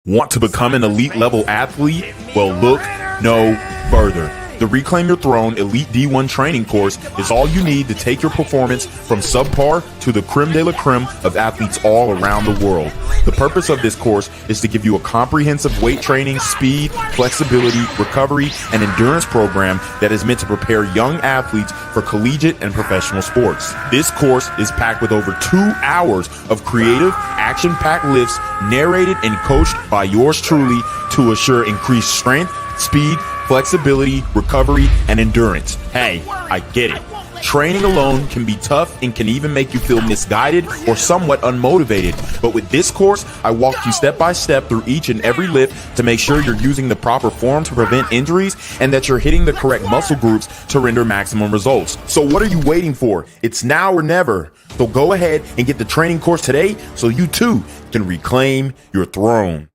Want to become an elite level athlete? Well, look no further. The Reclaim Your Throne Elite D1 training course is all you need to take your performance from subpar to the creme de la creme of athletes all around the world. The purpose of this course is to give you a comprehensive weight training, speed, flexibility, recovery, and endurance program that is meant to prepare young athletes for collegiate and professional sports. This course is packed with over 2 hours of creative, action-packed lifts narrated and coached by yours truly to assure increased strength, speed, flexibility, recovery, and endurance. Hey, I get it. Training alone can be tough and can even make you feel misguided or somewhat unmotivated. But with this course, I walk you step by step through each and every lift to make sure you're using the proper form to prevent injuries and that you're hitting the correct muscle groups to render maximum results. So what are you waiting for? It's now or never. So go ahead and get the training course today so you too can reclaim your throne.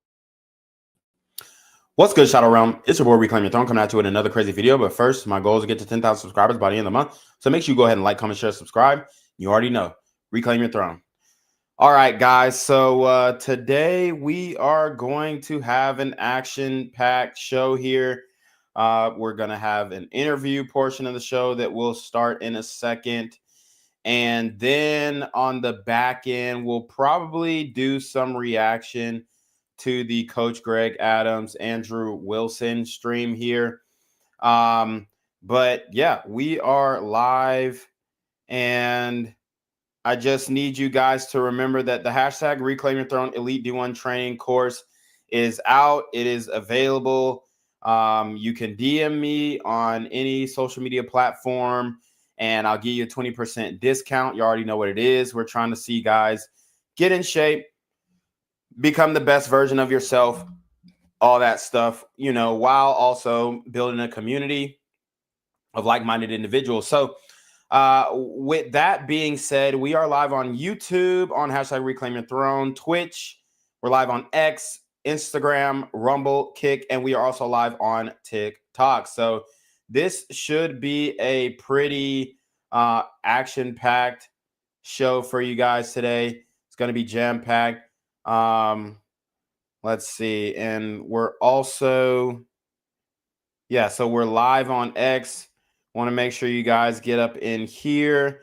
What's good, Shadow Realm? It's your boy Reclaim Your Throne coming at you with another crazy video. But first, my goal is to get to 10,000 subscribers by the end of the month. So make sure you go ahead and like, comment, share, subscribe. You already know. Reclaim your throne. All right, guys. So today we are going to have an action-packed show here. We're going to have an interview portion of the show that will start in a second. And then on the back end, we'll probably do some reaction to the Coach Greg Adams, Andrew Wilson stream here. But yeah, we are live, and I just need you guys to remember that the hashtag Reclaim Your Throne Elite D1 training course is out. It is available. You can DM me on any social media platform, and I'll give you a 20% discount. You already know what it is. We're trying to see you guys get in shape, become the best version of yourself, all that stuff, you know, while also building a community of like-minded individuals. So with that being said, we are live on YouTube on hashtag Reclaim Your Throne, Twitch. We're live on X, Instagram, Rumble, Kick, and we are also live on TikTok. So this should be a pretty action-packed show for you guys today. It's going to be jam-packed. Let's see. And we're also, so we're live on X. Want to make sure you guys get up in here.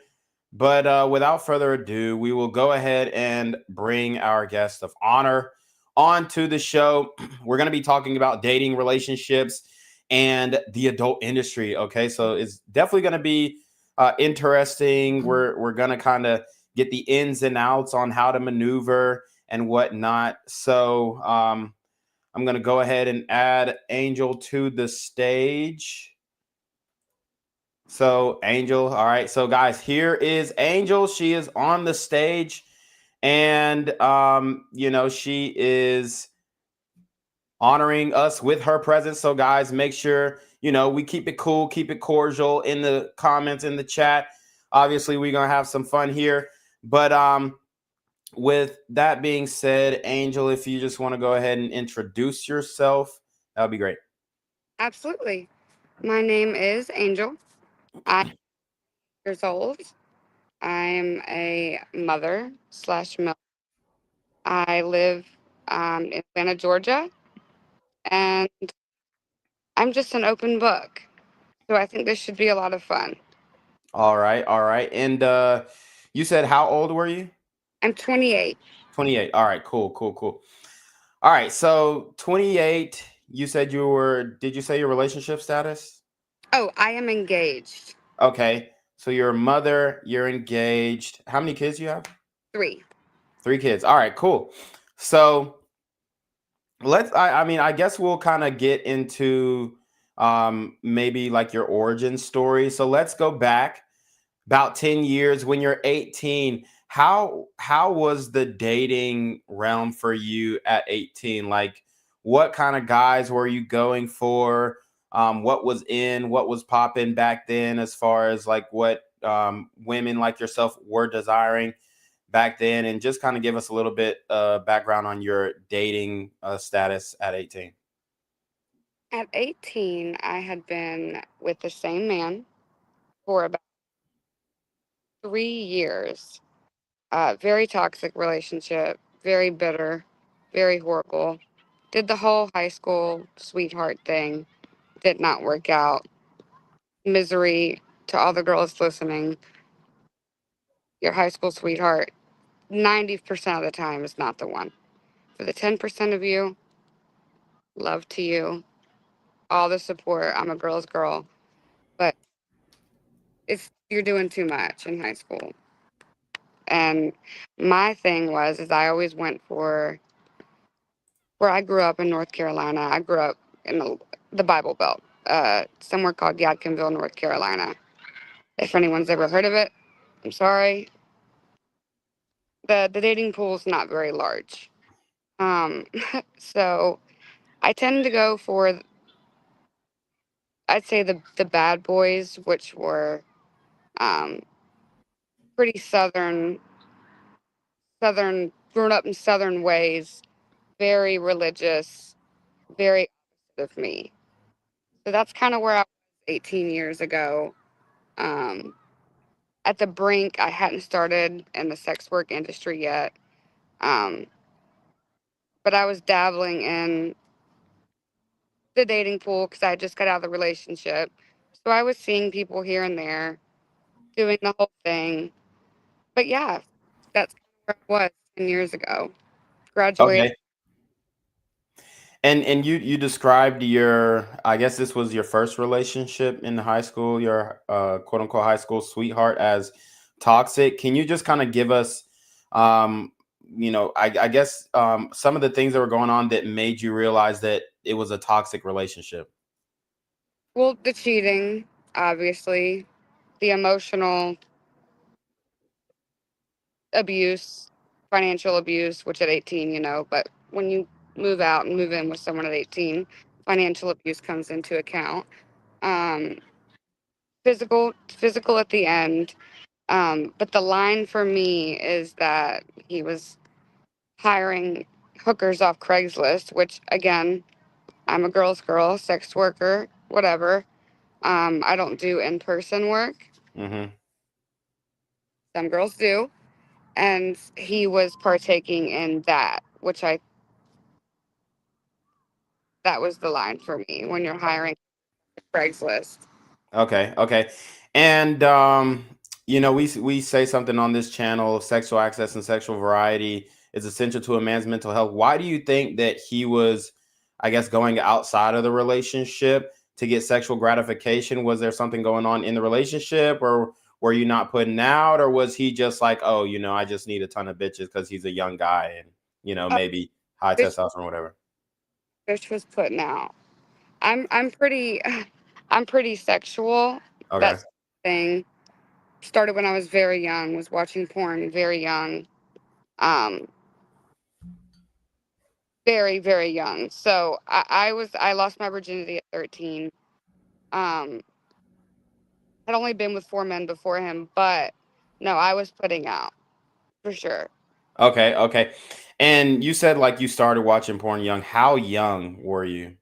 But without further ado, we will go ahead and bring our guest of honor onto the show. We're going to be talking about dating, relationships, and the adult industry. Okay, so it's definitely going to be interesting. We're going to kind of get the ins and outs on how to maneuver and whatnot. So I'm going to go ahead and add Angel to the stage. So Angel, all right. So guys, here is Angel. She is on the stage, and you know, she is honoring us with her presence. So guys, make sure, you know, we keep it cool, keep it cordial in the comments, in the chat. Obviously, we're going to have some fun here, but with that being said, Angel, if you just want to go ahead and introduce yourself, that would be great. Absolutely. My name is Angel. I'm years old. I'm a mother/milk. I live in Atlanta, Georgia, and I'm just an open book. So I think this should be a lot of fun. All right, all right. And you said how old were you? I'm 28. 28. All right, cool, cool, cool. All right, so 28, you said you were, did you say your relationship status? Oh, I am engaged. Okay, so you're a mother, you're engaged. How many kids you have? 3. 3 kids. All right, cool. So I mean, I guess we'll kind of get into maybe like your origin story. So let's go back about 10 years when you're 18. How was the dating realm for you at 18? Like, what kind of guys were you going for? What was in, what was popping back then, as far as like what women like yourself were desiring back then? And just kind of give us a little bit background on your dating status at 18. At 18, I had been with the same man for about 3 years. Very toxic relationship, very bitter, very horrible. Did the whole high school sweetheart thing. Did not work out. Misery to all the girls listening. Your high school sweetheart, 90% of the time, is not the one. For the 10% of you, love to you. All the support. I'm a girl's girl. But you're doing too much in high school. And my thing was is I always went for where I grew up in North Carolina. I grew up in the Bible Belt, somewhere called Yadkinville, North Carolina. If anyone's ever heard of it, I'm sorry. The dating pool's not very large. Um, so I tend to go for, I'd say, the bad boys, which were um, pretty southern, grown up in southern ways, very religious, very opposite of me. So that's kind of where I was 18 years ago. Um, at the brink, I hadn't started in the sex work industry yet, um, but I was dabbling in the dating pool because I just got out of the relationship. So I was seeing people here and there doing the whole thing. But yeah, that's where I was 10 years ago. Graduated. Okay. And you described your, I guess this was your first relationship in high school, your quote unquote high school sweetheart, as toxic. Can you just kind of give us, um, I guess some of the things that were going on that made you realize that it was a toxic relationship? Well, the cheating, obviously, the emotional abuse, financial abuse, which at 18, but when you move out and move in with someone at 18, financial abuse comes into account. Um, physical at the end. But the line for me is that he was hiring hookers off Craigslist, which again, I'm a girl's girl, sex worker, whatever. I don't do in person work. Mm-hmm. Some girls do. And he was partaking in that, that was the line for me when you're hiring Craigslist. Okay, okay. And we say something on this channel, sexual access and sexual variety is essential to a man's mental health. Why do you think that he was, I guess, going outside of the relationship to get sexual gratification? Was there something going on in the relationship, or were you not putting out, or was he just like, oh, I just need a ton of bitches because he's a young guy and Uh, maybe high bitch, testosterone, whatever? bitch was putting out. I'm pretty I'm pretty sexual. Okay. That's the thing. Started when I was very young, was watching porn very young. Um, very, very young. So I lost my virginity at 13. Um, had only been with 4 men before him, but no, I was putting out for sure. Okay, okay. And you said like you started watching porn young. How young were you?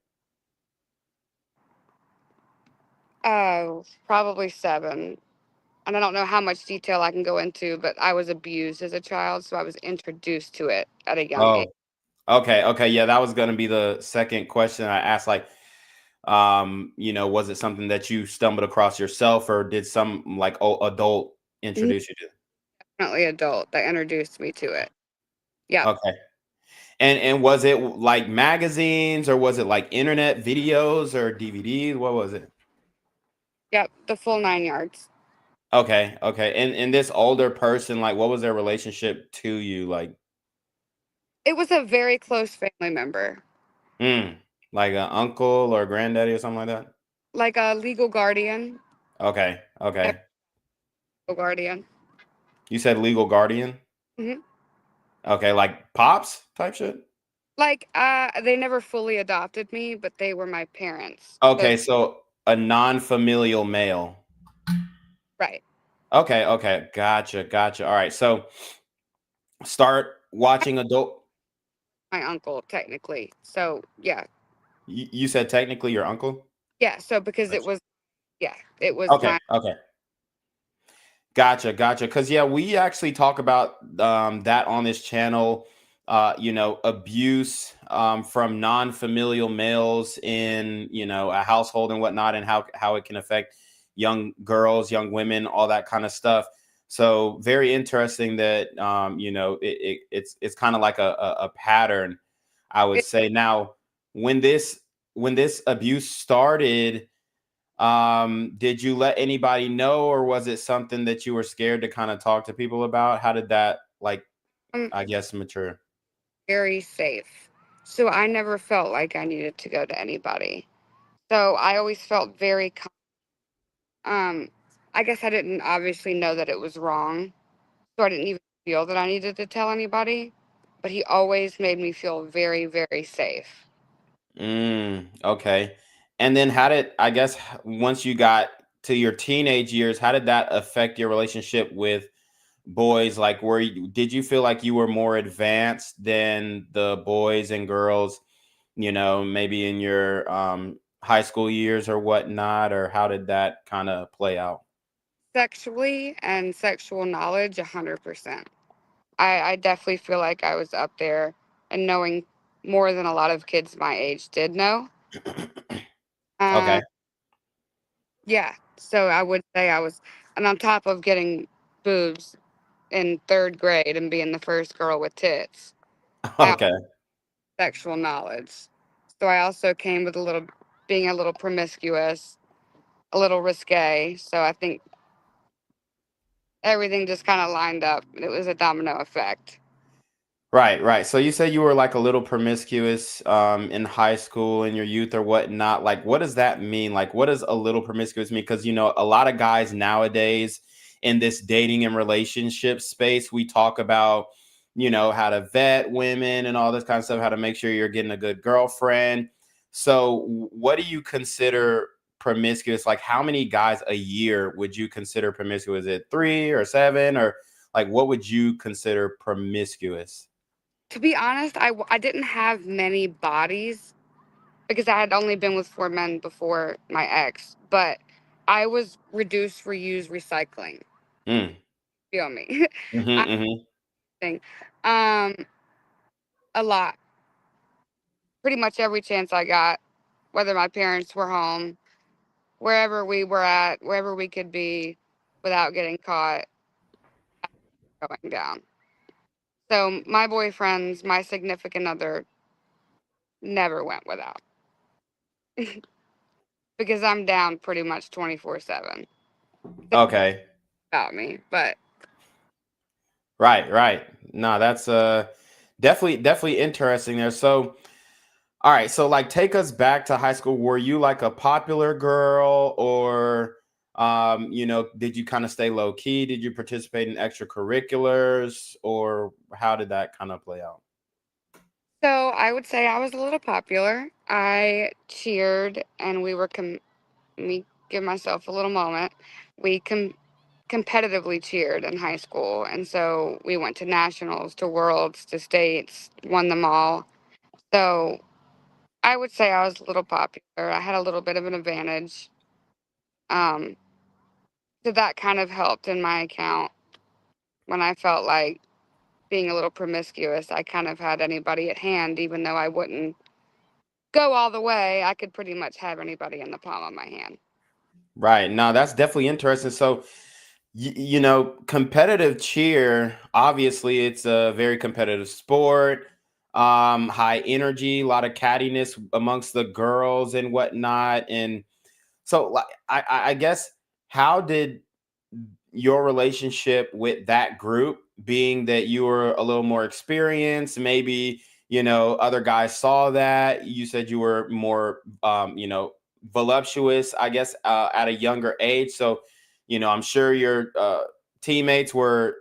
Probably 7. And I don't know how much detail I can go into, but I was abused as a child, so I was introduced to it at a young age. Oh, okay, okay. Yeah, that was gonna be the second question I asked. Like, was it something that you stumbled across yourself, or did some like adult introduce you to? Definitely adult that introduced me to it. Yep. Okay. And was it like magazines, or was it like internet videos or DVDs? What was it? Yep. The full 9 yards. Okay, okay. And this older person, like, what was their relationship to you? Like, It was a very close family member, mm, like an uncle or granddaddy or something like that? like a legal guardian. Okay, Yep, okay. legal guardian. You said legal guardian? hmm Okay, like pops type shit? Like, they never fully adopted me, but they were my parents. So, Okay, so a non-familial male. right. Okay, okay. Gotcha, gotcha. All right. So start watching adult. My uncle, technically. So, yeah. You said technically your uncle? Yeah. So, because Gotcha. it was Okay, my, okay. Gotcha, gotcha. Because yeah, we actually talk about that on this channel. abuse from non-familial males in, a household and whatnot, and how it can affect young girls, young women, all that kind of stuff. So very interesting that, it's kind of like a pattern, I would It, say. Now, when this abuse started, did you let anybody know, or was it something that you were scared to kind of talk to people about? How did that, like, I'm I guess, mature? very safe. So I never felt like I needed to go to anybody. So I always felt very, um, I guess I didn't obviously know that it was wrong. So I didn't even feel that I needed to tell anybody. But he always made me feel very, very safe. Okay. And then I guess, once you got to your teenage years, how did that affect your relationship with boys? Like, did you feel like you were more advanced than the boys and girls, maybe in your high school years or whatnot, or how did that kind of play out? Sexually and sexual knowledge, 100%. I definitely feel like I was up there and knowing more than a lot of kids my age did know. Okay. Um, yeah, so I would say I was, and on top of getting boobs in third grade and being the first girl with tits, I also Okay. had sexual knowledge. So I also came with being a little promiscuous, a little risque. So I think everything just kind of lined up. It was a domino effect. Right, right. So you said you were like a little promiscuous in high school, in your youth or whatnot. Like, what does that mean? Like, what does a little promiscuous mean? Because, a lot of guys nowadays in this dating and relationship space, we talk about, how to vet women and all this kind of stuff, how to make sure you're getting a good girlfriend. So, what do you consider promiscuous? Like, how many guys a year would you consider promiscuous? Is it 3 or 7, or like, what would you consider promiscuous? To be honest, I didn't have many bodies because I had only been with 4 men before my ex, but I was reduce, reuse, recycling. Mm. Feel me? Mhm, I mhm. think um, a lot. Pretty much every chance I got, whether my parents were home, wherever we were at, wherever we could be without getting caught, going down. So my boyfriends, my significant other, never went without because I'm down pretty much 24/7 Okay. about me. But Right, right. No, that's definitely interesting there. So, all right, so like, take us back to high school. Were you like a popular girl, or did you kind of stay low key? Did you participate in extracurriculars, or how did that kind of play out? so I would say I was a little popular. I cheered, and we were let me give myself a little moment. We competitively cheered in high school, and so we went to nationals, to worlds, to states, won them all. So I would say I was a little popular. I had a little bit of an advantage. Um, so that kind of helped in my account when I felt like being a little promiscuous. I kind of had anybody at hand, even though I wouldn't go all the way. I could pretty much have anybody in the palm of my hand. Right. No, that's definitely interesting. So, competitive cheer, obviously it's a very competitive sport. High energy, a lot of cattiness amongst the girls and whatnot. And so, like, I guess, how did your relationship with that group, being that you were a little more experienced, maybe, other guys saw that you said you were more, voluptuous, I guess, at a younger age. So, I'm sure your teammates were,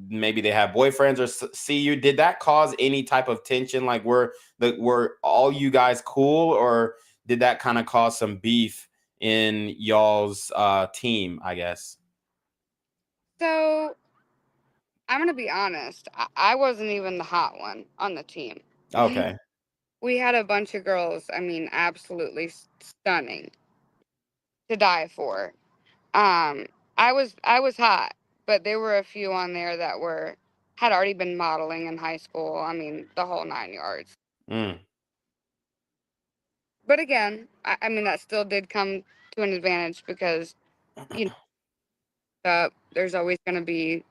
maybe they have boyfriends or see you. Did that cause any type of tension? Like, were all you guys cool, or did that kind of cause some beef in y'all's team, I guess? So I'm going to be honest. I wasn't even the hot one on the team. Okay. We had a bunch of girls, I mean, absolutely stunning to die for. Um, I was hot, but there were a few on there that were had already been modeling in high school. I mean, the whole 9 yards. Mm, But again, I mean, that still did come to an advantage because, you know, there's always going to be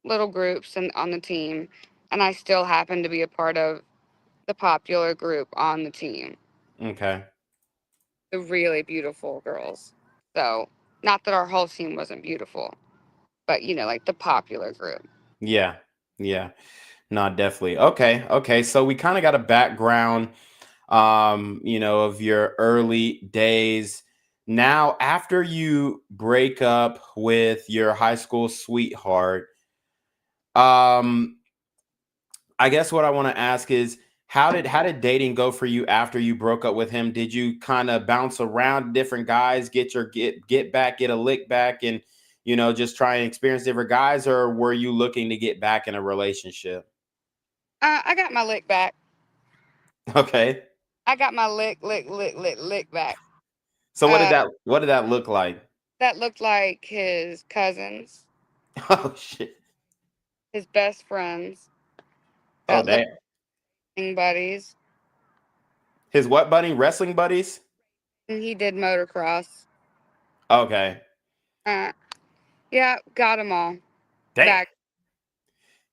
little groups on the team. And I still happen to be a part of the popular group on the team, okay. the really beautiful girls. So, not that our whole team wasn't beautiful, but, like the popular group. Yeah. Yeah. No, definitely. Okay. Okay. So we kind of got a background, of your early days. Now, after you break up with your high school sweetheart, um, I guess what I want to ask is how did dating go for you after you broke up with him? Did you kind of bounce around different guys, get back, get a lick back, and just try and experience different guys, or were you looking to get back in a relationship? I got my lick back. Okay. I got my lick back. So what did Uh, that look like? that looked like his cousins, Oh shit. his best friends, Oh that looked damn. like buddies, His what buddy? Wrestling buddies? and he did motocross. Okay. Uh, yeah, got them all Damn. back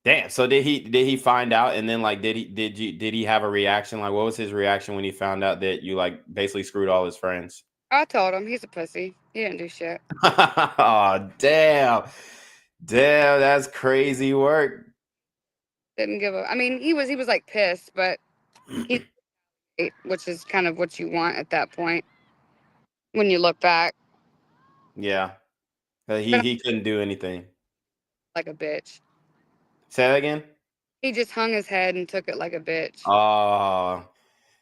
Damn. So did he find out, and then like did he have a reaction? Like what was his reaction when he found out that you like basically screwed all his friends? I told him he's a pussy. He didn't do shit. Oh damn. Damn, that's crazy work. Didn't give a. I mean, he was like pissed, but he, which is kind of what you want at that point when you look back. Yeah. He But he couldn't do anything. like a bitch. Say that again? He just hung his head and took it like a bitch. Oh.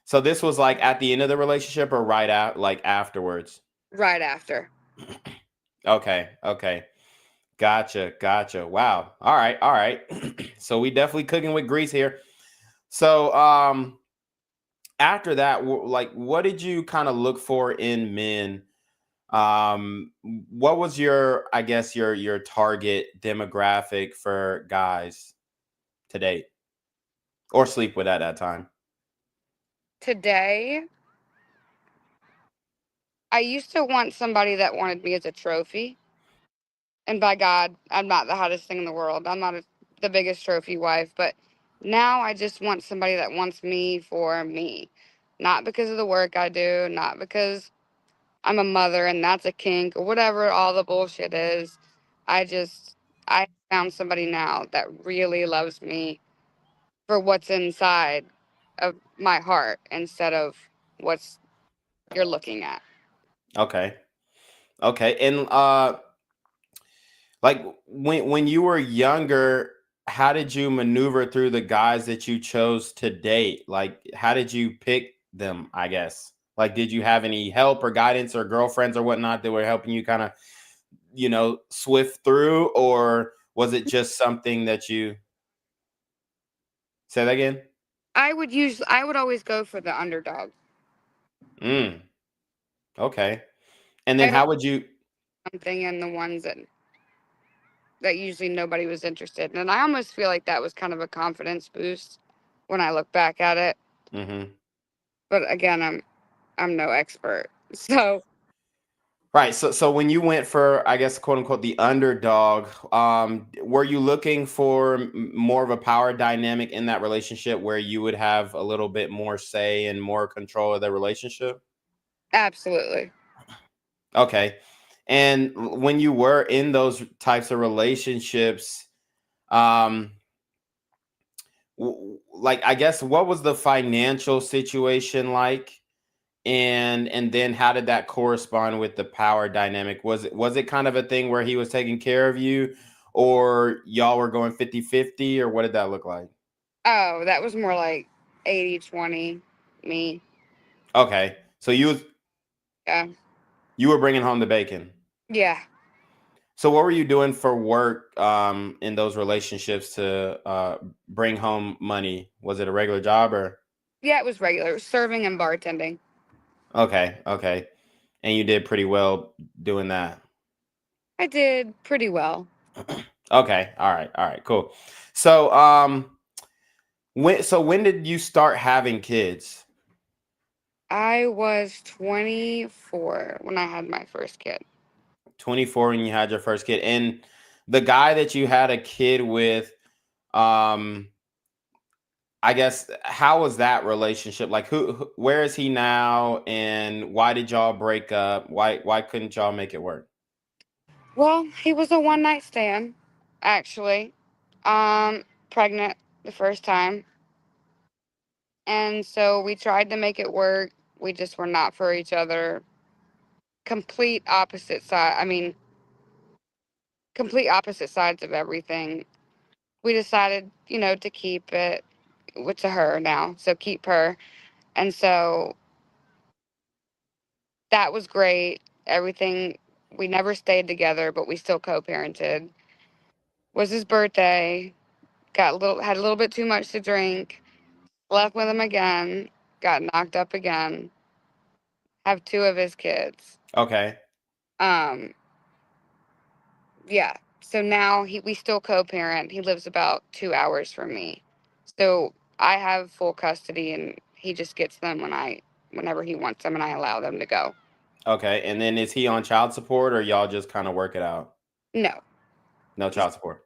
So this was like at the end of the relationship or right out like afterwards? Right after. Okay, okay. Gotcha. Wow. All right, all right. So we definitely cooking with grease here. So after that, like what did you kind of look for in men? What was your, I guess, your target demographic for guys to date or sleep with at that time? Today, I used to want somebody that wanted me as a trophy. And by God, I'm not the hottest thing in the world. I'm not the biggest trophy wife, but now I just want somebody that wants me for me. Not because of the work I do, not because I'm a mother and that's a kink or whatever all the bullshit is. I found somebody now that really loves me for what's inside of my heart instead of what's you're looking at. Okay. Okay. And like when you were younger, how did you maneuver through the guys that you chose to date? Like how did you pick them, I guess? Like did you have any help or guidance or girlfriends or whatnot that were helping you kind of, swift through, or was it just something that you say that again? I would always go for the underdog. Mm, okay. And then I how would you something in the ones that usually nobody was interested in. And I almost feel like that was kind of a confidence boost when I look back at it. mhm. But again, I'm no expert. So Right. So when you went for, I guess, quote unquote, the underdog, were you looking for more of a power dynamic in that relationship where you would have a little bit more say and more control of the relationship? absolutely. Okay. And when you were in those types of relationships, um, like I guess what was the financial situation like? And then how did that correspond with the power dynamic? Was it kind of a thing where he was taking care of you, or y'all were going 50-50, or what did that look like? Oh, that was more like 80-20 me. Okay. So Yeah. you were bringing home the bacon. Yeah. So what were you doing for work in those relationships to bring home money? Was it a regular job or? Yeah, it was regular. It was serving and bartending. Okay, okay. And you did pretty well doing that. I did pretty well. Okay. All right. Cool. So when did you start having kids? I was 24 when I had my first kid. 24 when you had your first kid. And the guy that you had a kid with, um, I guess, how was that relationship? Like where is he now, and why did y'all break up? Why couldn't y'all make it work? Well, he was a one night stand, actually. Pregnant the first time. And so we tried to make it work. We just were not for each other. Complete opposite side. I mean, complete opposite sides of everything. We decided, to keep it to her now. So keep her. And so that was great. Everything, we never stayed together, but we still co-parented. Was his birthday. Had a little bit too much to drink. Slept with him again. Got knocked up again. Have two of his kids. Okay. Um, yeah. So now we still co-parent. He lives about 2 hours from me. So I have full custody and he just gets them whenever he wants them and I allow them to go. Okay. And then is he on child support, or y'all just kind of work it out? No. No child support.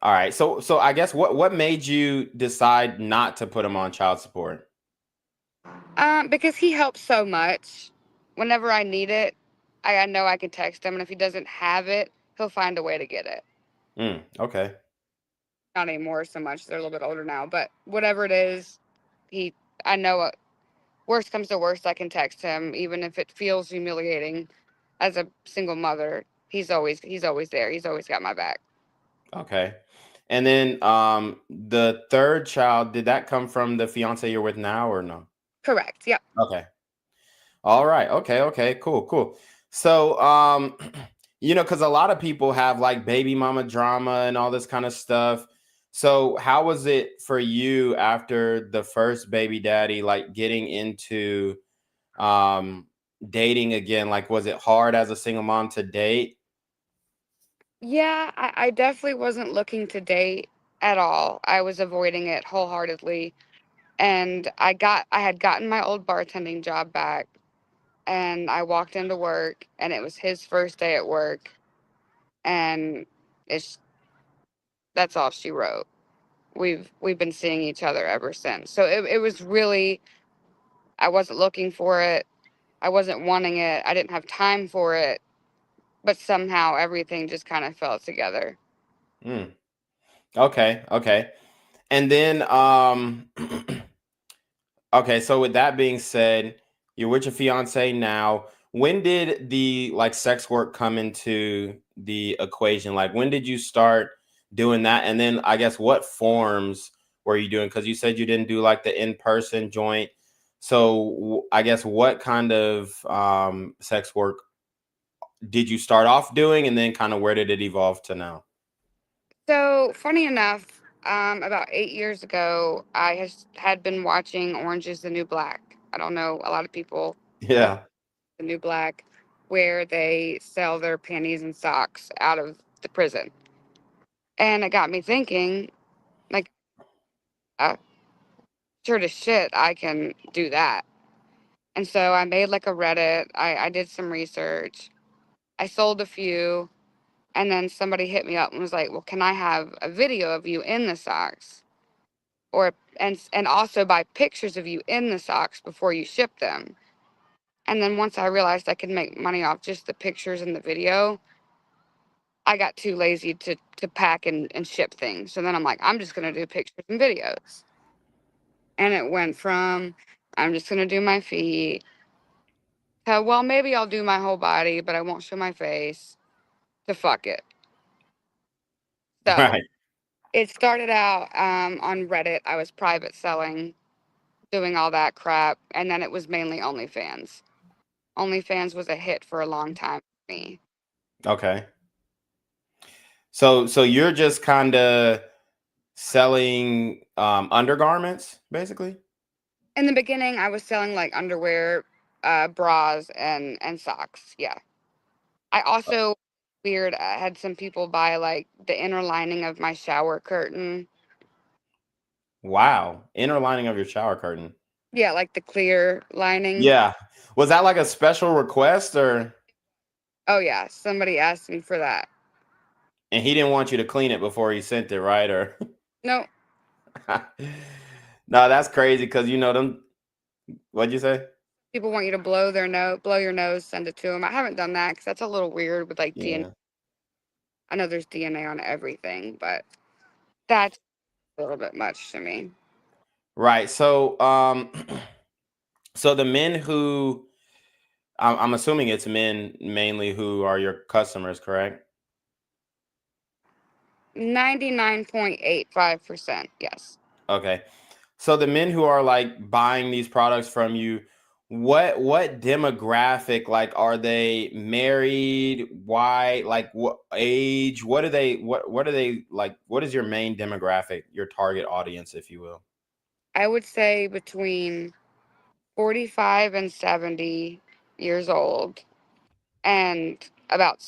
All right. So I guess what made you decide not to put him on child support? Because he helps so much. Whenever I need it, I know I can text him and if he doesn't have it, he'll find a way to get it. Okay. Not anymore so much. They're a little bit older now, but whatever it is, he I know worst comes to worst, I can text him, even if it feels humiliating. As a single mother, he's always there. He's always got my back. Okay. And then the third child, did that come from the fiance you're with now, or no? Correct. Yep. Okay. All right. Okay. Cool. So because a lot of people have like baby mama drama and all this kind of stuff. So how was it for you after the first baby daddy, like getting into um dating again? Like, was it hard as a single mom to date? Yeah, I definitely wasn't looking to date at all. I was avoiding it wholeheartedly. And I had gotten my old bartending job back and I walked into work and it was his first day at work and it's that's all she wrote. We've been seeing each other ever since. So it was really I wasn't looking for it. I wasn't wanting it. I didn't have time for it, but somehow everything just kind of fell together. Mm, okay. And then okay, so with that being said, you're with your fiance now. When did the like sex work come into the equation? Like, when did you start doing that? And then I guess what forms were you doing? Because you said you didn't do like the in-person joint. So I guess what kind of sex work did you start off doing, and then kind of where did it evolve to now? So funny enough, about 8 years ago, had been watching Orange is the New Black. I don't know, a lot of people know Yeah. the New Black, where they sell their panties and socks out of the prison. And it got me thinking, like, uh, sure to shit, I can do that. And so I made like a Reddit. I did some research. I sold a few. And then somebody hit me up and was like, well, can I have a video of you in the socks? And also buy pictures of you in the socks before you ship them. And then once I realized I could make money off just the pictures and the video, I got too lazy to pack and ship things. So then I'm like, I'm just gonna do pictures and videos. And it went from I'm just gonna do my feet to well maybe I'll do my whole body, but I won't show my face to fuck it. So Right. it started out on Reddit. I was private selling, doing all that crap, and then it was mainly OnlyFans. OnlyFans was a hit for a long time for me. Okay. So you're just kind of selling undergarments, basically? In the beginning, I was selling like underwear, bras, and socks. Yeah, I also weird. I had some people buy like the inner lining of my shower curtain. Wow. Inner lining of your shower curtain. Yeah, like the clear lining. Yeah. Was that like a special request or? Oh yeah, somebody asked me for that. And he didn't want you to clean it before he sent it, right? Or No, no, that's crazy because you know them. What'd you say? people want you to blow your nose, send it to them. I haven't done that because that's a little weird with like DNA. Yeah. I know there's DNA on everything, but that's a little bit much to me. Right. So, so the men who I'm assuming it's men mainly who are your customers, correct? 99.85%, yes. Okay. So the men who are like buying these products from you, what demographic, like are they married, white, like what age, what are they like, what is your main demographic, your target audience, if you will? I would say between 45 and 70 years old, and about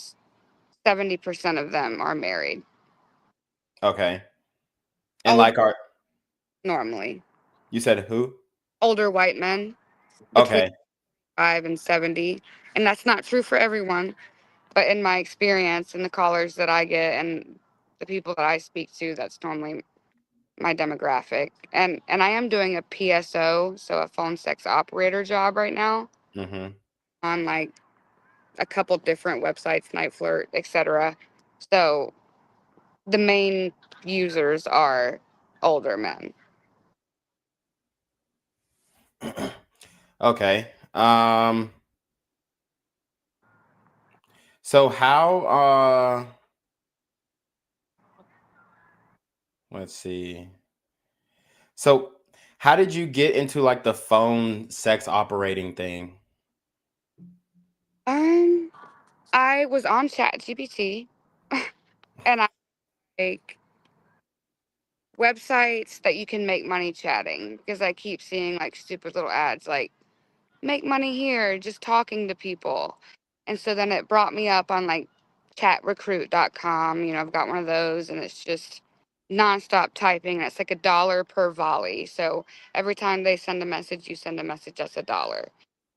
70% of them are married. Okay. And Older, like are normally. you said who? Older white men between Okay. 5 and 70. And that's not true for everyone, but in my experience and the callers that I get and the people that I speak to, that's normally my demographic. And I am doing a PSO, so a phone sex operator job right now Mm-hmm. on like a couple different websites, Night Flirt, etc. So the main users are older men. Okay. So how let's see. So how did you get into like the phone sex operating thing? Um, I was on ChatGPT and I like websites that you can make money chatting because I keep seeing like stupid little ads like make money here just talking to people. And so then it brought me up on like chatrecruit.com. I've got one of those and it's just nonstop typing and it's like $1 per volley. So every time they send a message, you send a message that's $1.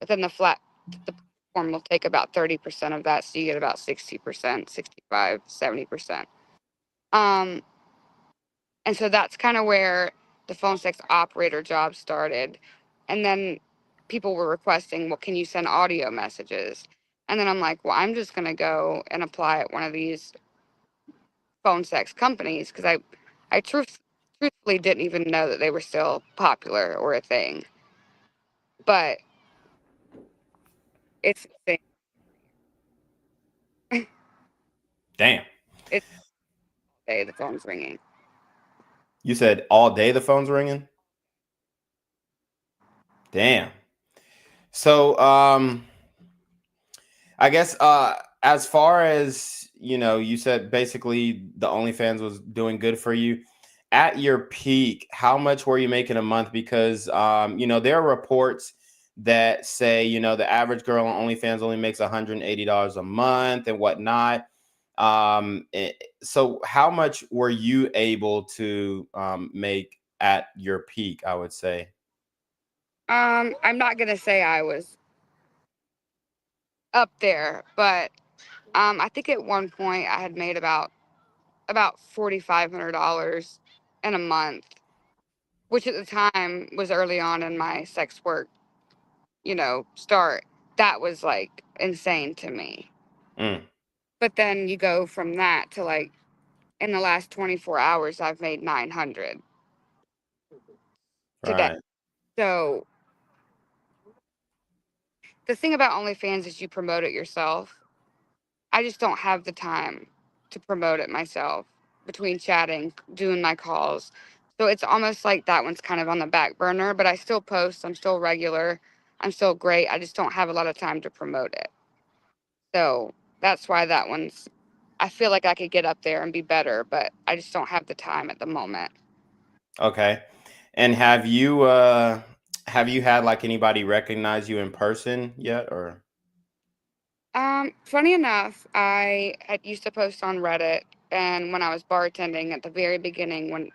But then the platform will take about 30% of that. So you get about 60%, 65, 70%. Um, and so that's kind of where the phone sex operator job started. And then people were requesting, well, can you send audio messages? And then I'm like, well, I'm just going to go and apply at one of these phone sex companies because I truthfully didn't even know that they were still popular or a thing. But it's insane. Damn. It's day the phone's ringing. You said all day the phone's ringing? Damn. So I guess as far as you said basically the OnlyFans was doing good for you. At your peak, how much were you making a month? Because there are reports that say, the average girl on OnlyFans only makes $180 a month and whatnot. So how much were you able to make at your peak, I would say? I'm not gonna say I was up there, but I think at one point I had made about $4,500 in a month, which at the time was early on in my sex work, start. That was like insane to me. Mm, But then you go from that to like in the last 24 hours, I've made 900 today. right. So the thing about OnlyFans is you promote it yourself. I just don't have the time to promote it myself between chatting, doing my calls. So it's almost like that one's kind of on the back burner, but I still post. I'm still regular. I'm still great. I just don't have a lot of time to promote it. So that's why that one's, I feel like I could get up there and be better, but I just don't have the time at the moment. Okay. And have you had like anybody recognize you in person yet or? Funny enough, I had used to post on Reddit, and when I was bartending at the very beginning, when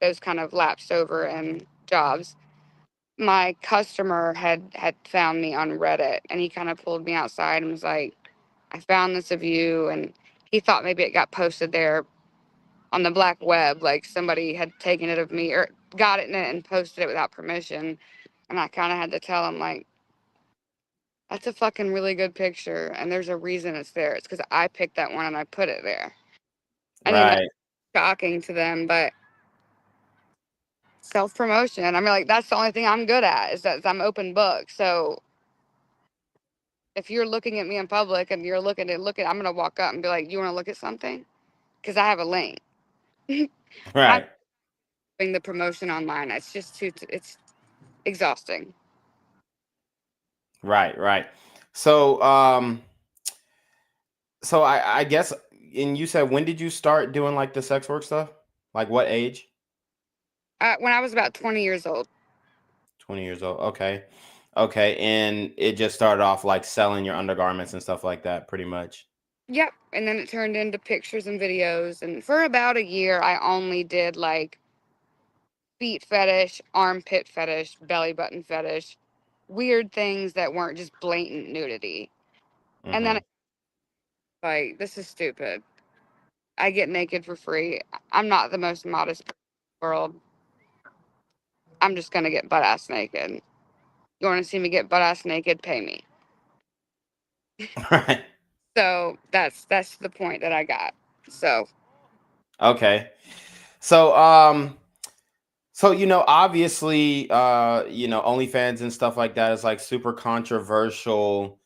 those kind of lapsed over in jobs, my customer had found me on Reddit, and he kind of pulled me outside and was like, "I found this of you," and he thought maybe it got posted there on the black web, like somebody had taken it of me or got it in it and posted it without permission. And I kind of had to tell him, like, that's a fucking really good picture, and there's a reason it's there. It's because I picked that one and I put it there. And Right. shocking to them, but self promotion. I mean, like, that's the only thing I'm good at is that I'm open book. So if you're looking at me in public and you're I'm gonna walk up and be like, "You want to look at something?" Because I have a link. I'm Right. doing the promotion online. It's just it's exhausting. Right. Right. So, so I guess, and you said, when did you start doing like the sex work stuff? Like what age? When I was about 20 years old. 20 years old. Okay. Okay. And it just started off like selling your undergarments and stuff like that, pretty much. Yep. And then it turned into pictures and videos. And for about a year, I only did like feet fetish, armpit fetish, belly button fetish, weird things that weren't just blatant nudity. And then, Hmm. like, this is stupid. I get naked for free. I'm not the most modest person in the world. I'm just going to get butt ass naked. You want to see me get butt ass naked? Pay me. Right. So that's the point that I got. So, Okay. So, so, obviously, OnlyFans and stuff like that is like super controversial.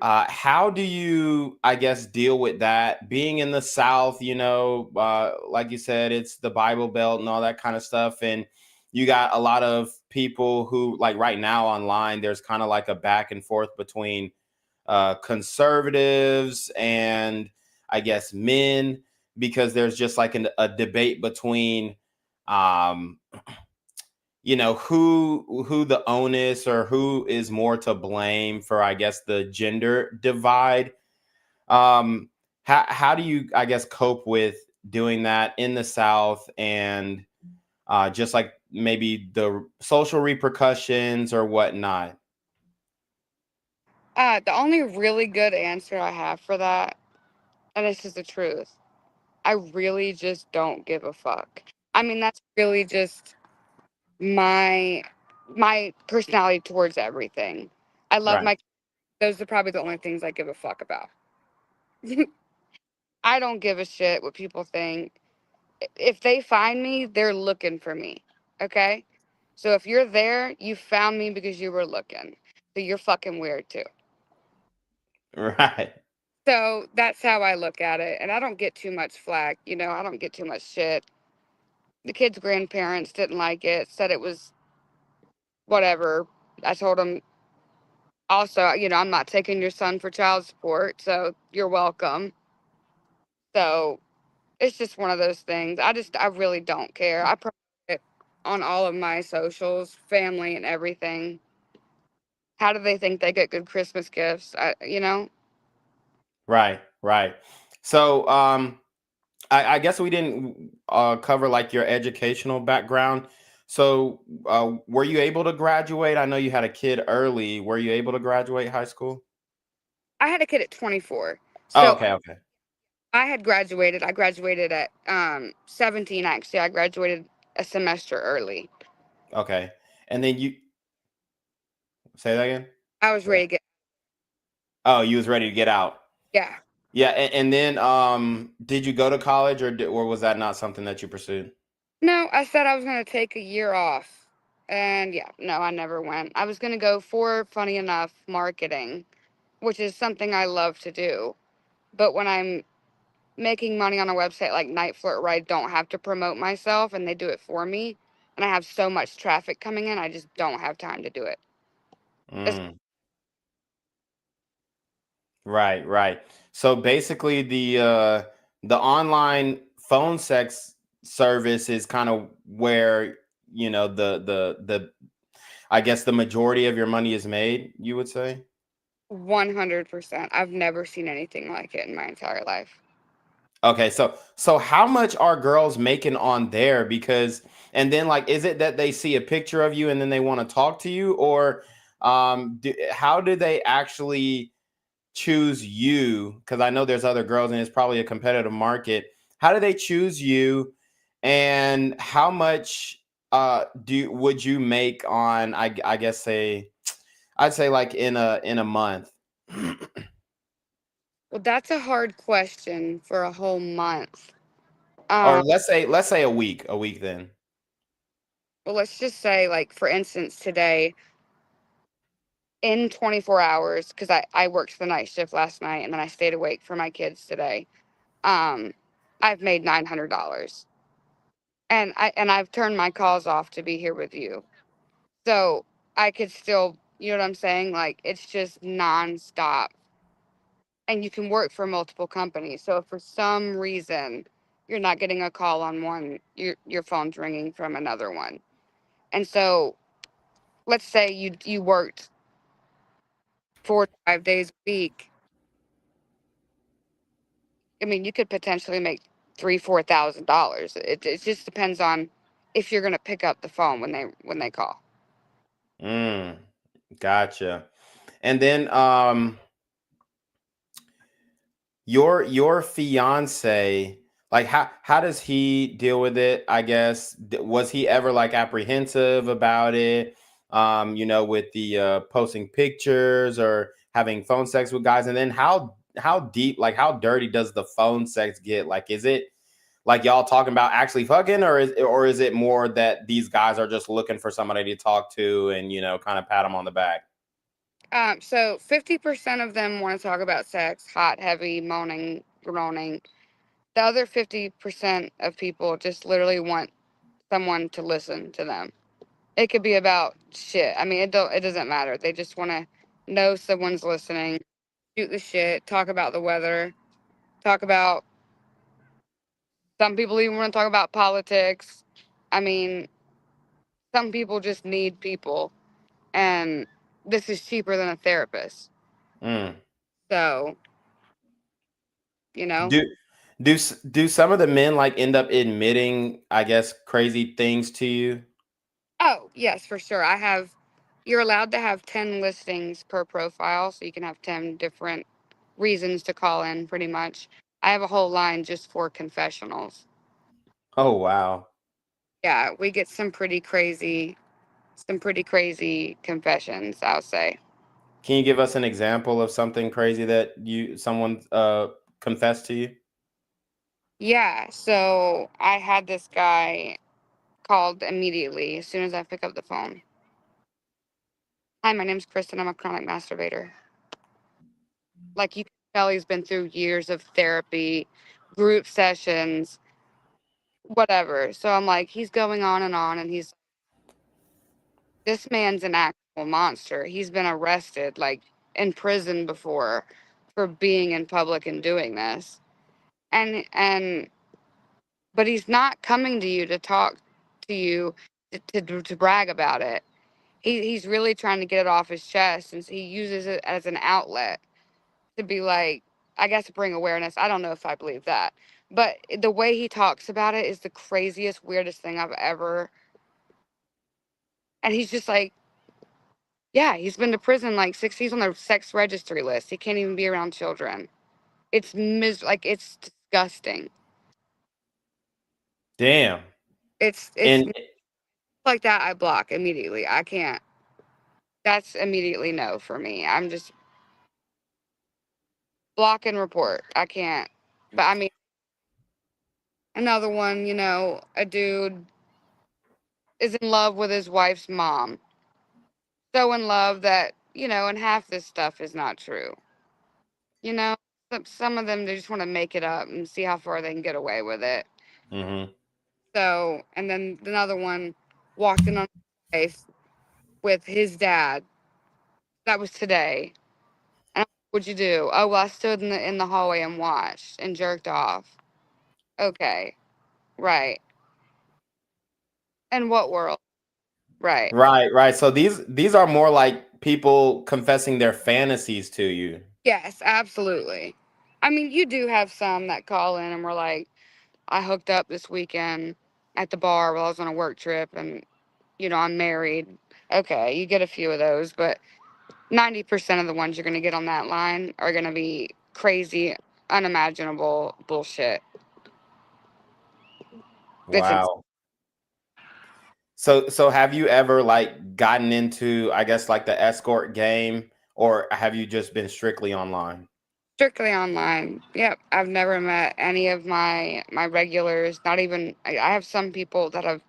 How do you, I guess, deal with that? Being in the South, like you said, it's the Bible Belt and all that kind of stuff. And you got a lot of people who, like right now online, there's kind of like a back and forth between conservatives and I guess men, because there's just like a debate between um who the onus or who is more to blame for, I guess, the gender divide. How do you, I guess, cope with doing that in the South, and just like maybe the social repercussions or whatnot? the only really good answer I have for that, and this is the truth, I really just don't give a fuck. I mean, that's really just my personality towards everything. I love Right. my those are probably the only things I give a fuck about. I don't give a shit what people think. If they find me, they're looking for me. Okay? So if you're there, you found me because you were looking. So you're fucking weird too. Right. So that's how I look at it. And I don't get too much flack. I don't get too much shit. The kid's grandparents didn't like it, said it was whatever. I told them also, I'm not taking your son for child support. So you're welcome. So it's just one of those things. I really don't care. I promote it on all of my socials, family and everything. How do they think they get good Christmas gifts? Right. Right. So, I guess we didn't cover like your educational background. So, were you able to graduate? I know you had a kid early. Were you able to graduate high school? I had a kid at 24. Oh, So okay, okay, I had graduated. I graduated at 17 actually. I graduated a semester early. okay. And then you say that again. I was Yeah. ready to get Oh, you was ready to get out. yeah. Yeah, and then did you go to college, or was that not something that you pursued? No, I said I was going to take a year off. And yeah, no, I never went. I was going to go for, funny enough, marketing, which is something I love to do. But when I'm making money on a website like Night Flirt where I don't have to promote myself and they do it for me, and I have so much traffic coming in, I just don't have time to do it. It's, Mm, right, right. So basically, the online phone sex service is kind of where the I guess the majority of your money is made, you would say? 100%. I've never seen anything like it in my entire life. Okay, so how much are girls making on there? Because and then like, is it that they see a picture of you and then they want to talk to you, or how do they actually choose you? Because I know there's other girls and it's probably a competitive market. How do they choose you, and how much would you make on? I guess say I'd say like in a month. Well, that's a hard question for a whole month. Or Um, let's say a week then. well, let's just say, like, for instance, today, in 24 hours, because I worked the night shift last night and then I stayed awake for my kids today. Um, I've made $900, and I've turned my calls off to be here with you. So I could still, you know what I'm saying? Like, it's just nonstop, and you can work for multiple companies. So if for some reason you're not getting a call on one, your phone's ringing from another one. And so let's say you worked 4 to 5 days a week. I mean, you could potentially make $3,000, $4,000. It just depends on if you're gonna pick up the phone when they call. Mm, gotcha. And then your fiance, like how does he deal with it? I guess was he ever like apprehensive about it? You know, with the posting pictures or having phone sex with guys, and then how deep, like how dirty does the phone sex get? Like, is it like y'all talking about actually fucking, or is it more that these guys are just looking for somebody to talk to and you know kind of pat them on the back? So 50% of them want to talk about sex, hot, heavy, moaning, groaning. The other 50% of people just literally want someone to listen to them. It could be about shit. I mean, it doesn't matter. They just want to know someone's listening, shoot the shit, talk about the weather, talk about. Some people even want to talk about politics. I mean, some people just need people, and this is cheaper than a therapist. Mm. So, you know. Do do some of the men like end up admitting, I guess, crazy things to you? Oh, yes, for sure. You're allowed to have 10 listings per profile, so you can have 10 different reasons to call in, pretty much. I have a whole line just for confessionals. Oh wow. Yeah, we get some pretty crazy confessions, I'll say. Can you give us an example of something crazy that someone confessed to you? Yeah, so I had this guy called immediately as soon as I pick up the phone. Hi, my name's Kristen. I'm a chronic masturbator. Like, you can tell he's been through years of therapy, group sessions, whatever. So I'm like, he's going on, and this man's an actual monster. He's been arrested, like, in prison before, for being in public and doing this. And but he's not coming to you to talk to you to brag about it. He's really trying to get it off his chest, and he uses it as an outlet to be like, I guess, to bring awareness. I don't know if I believe that, but the way he talks about it is the craziest, weirdest thing I've ever. And he's just like, yeah, he's been to prison like six. He's on the sex registry list. He can't even be around children. Like, it's disgusting. Damn. It's And like that. I block immediately. I can't. That's immediately no for me. I'm just block and report. I can't. But I mean, another one. A dude is in love with his wife's mom. So in love that, and half this stuff is not true. You know, some of them, they just want to make it up and see how far they can get away with it. mhm. So, and then another one walked in on his wife with his dad. That was today. And what'd you do? Oh, well, I stood in the hallway and watched and jerked off. Okay, right. In what world? Right. Right, right. So these are more like people confessing their fantasies to you. Yes, absolutely. I mean, you do have some that call in and we're like, I hooked up this weekend at the bar while I was on a work trip and, I'm married. Okay, you get a few of those, but 90% of the ones you're going to get on that line are going to be crazy, unimaginable bullshit. It's Wow. So have you ever like gotten into, I guess, like the escort game, or have you just been strictly online? strictly online. Yep, I've never met any of my regulars. Not even I have some people that have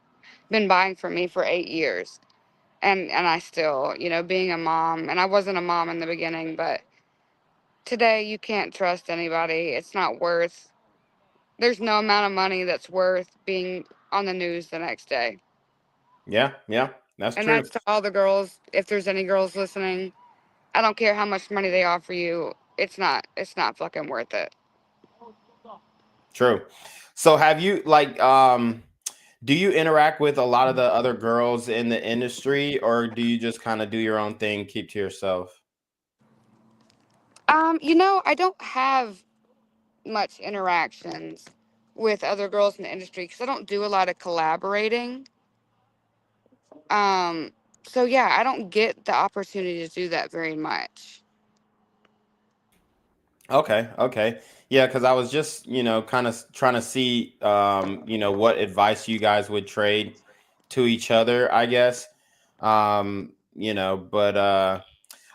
been buying from me for 8 years, and I still, being a mom, and I wasn't a mom in the beginning, but today you can't trust anybody. It's not worth. There's no amount of money that's worth being on the news the next day. Yeah, yeah, that's And true. that's to all the girls. If there's any girls listening, I don't care how much money they offer you. It's not fucking worth it. True. So have you like do you interact with a lot of the other girls in the industry, or do you just kind of do your own thing, keep to yourself? I don't have much interactions with other girls in the industry because I don't do a lot of collaborating. Um, so yeah, I don't get the opportunity to do that very much. Okay, okay. Yeah, because I was just, kind of trying to see, what advice you guys would trade to each other, I guess. But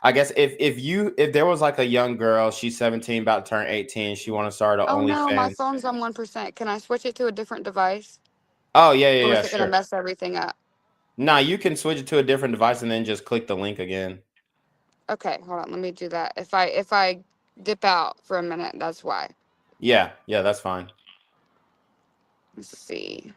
I guess if there was like a young girl, she's 17, about to turn 18, she want to start a Oh no, my OnlyFans. phone's on 1%. Can I switch it to a different device, Oh, yeah, yeah, or yeah, is it gonna sure. mess everything up? Nah, you can switch it to a different device and then just click the link again. Okay, hold on. Let me do that. If I dip out for a minute, that's why. Yeah, yeah, that's fine. Let's see.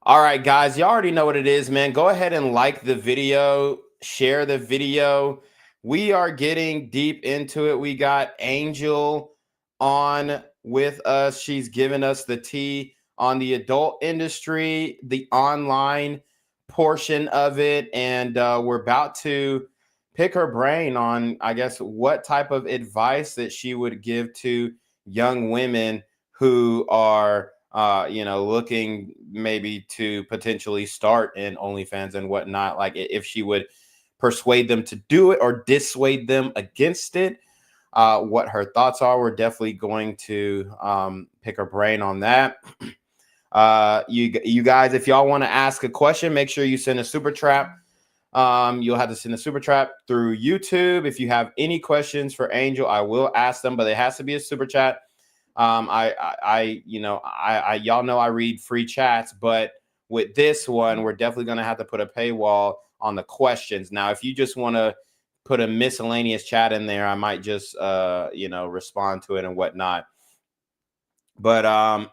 All right, guys, you already know what it is, man. Go ahead and like the video, share the video. We are getting deep into it. We got Angel on with us. She's giving us the tea on the adult industry, the online portion of it. And we're about to pick her brain on, I guess, what type of advice that she would give to young women who are looking maybe to potentially start in OnlyFans and whatnot. Like if she would persuade them to do it or dissuade them against it. What her thoughts are. We're definitely going to pick her brain on that. You guys, if y'all want to ask a question, make sure you send a super trap. You'll have to send a super trap through YouTube. If you have any questions for Angel, I will ask them, but it has to be a super chat. Y'all know I read free chats, but with this one, we're definitely going to have to put a paywall on the questions. Now, if you just want to put a miscellaneous chat in there, I might just, respond to it and whatnot. But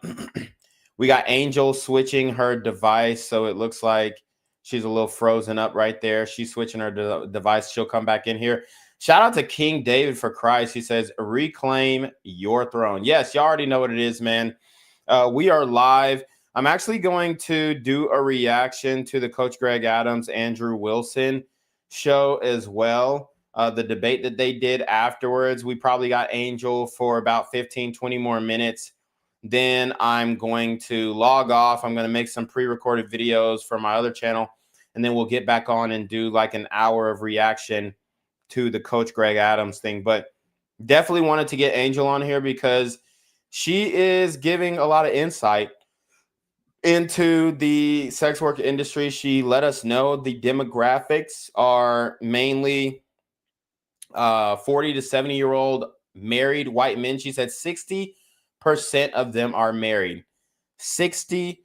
we got Angel switching her device. So it looks like she's a little frozen up right there. She's switching her device. She'll come back in here. Shout out to King David for Christ. He says, reclaim your throne. Yes, you already know what it is, man. We are live. I'm actually going to do a reaction to the Coach Greg Adams, Andrew Wilson show as well. The debate that they did afterwards. We probably got Angel for about 15, 20 more minutes. Then I'm going to log off. I'm going to make some pre-recorded videos for my other channel. And then we'll get back on and do like an hour of reaction to the Coach Greg Adams thing. But definitely wanted to get Angel on here because she is giving a lot of insight into the sex work industry. She let us know the demographics are mainly 40 to 70-year-old married white men. She said 60% of them are married. 60%.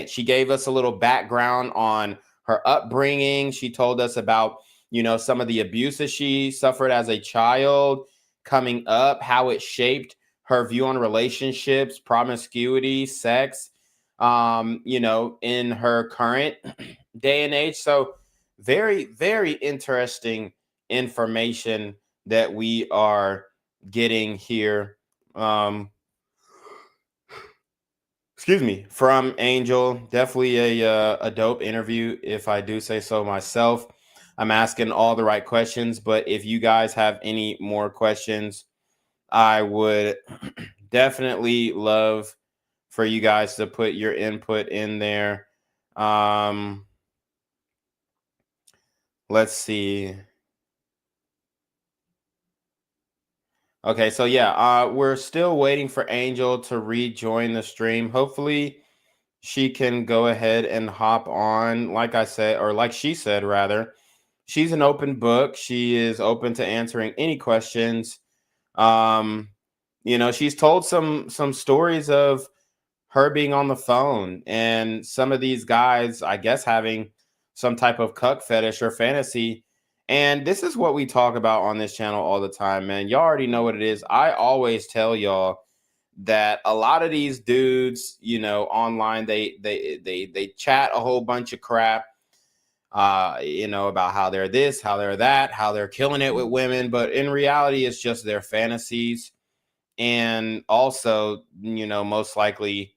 She gave us a little background on her upbringing. She told us about, some of the abuses she suffered as a child coming up, how it shaped her view on relationships, promiscuity, sex, in her current day and age. So very, very interesting information that we are getting here. excuse me, from Angel. Definitely a dope interview, if I do say so myself. I'm asking all the right questions, but if you guys have any more questions, I would definitely love for you guys to put your input in there. Let's see. Okay, so yeah, we're still waiting for Angel to rejoin the stream. Hopefully, she can go ahead and hop on. Like I said, or like she said, rather, she's an open book. She is open to answering any questions. Um, she's told some stories of her being on the phone and some of these guys, I guess, having some type of cuck fetish or fantasy. And this is what we talk about on this channel all the time, man. Y'all already know what it is. I always tell y'all that a lot of these dudes, online, they chat a whole bunch of crap, about how they're this, how they're that, how they're killing it with women. But in reality, it's just their fantasies. And also, most likely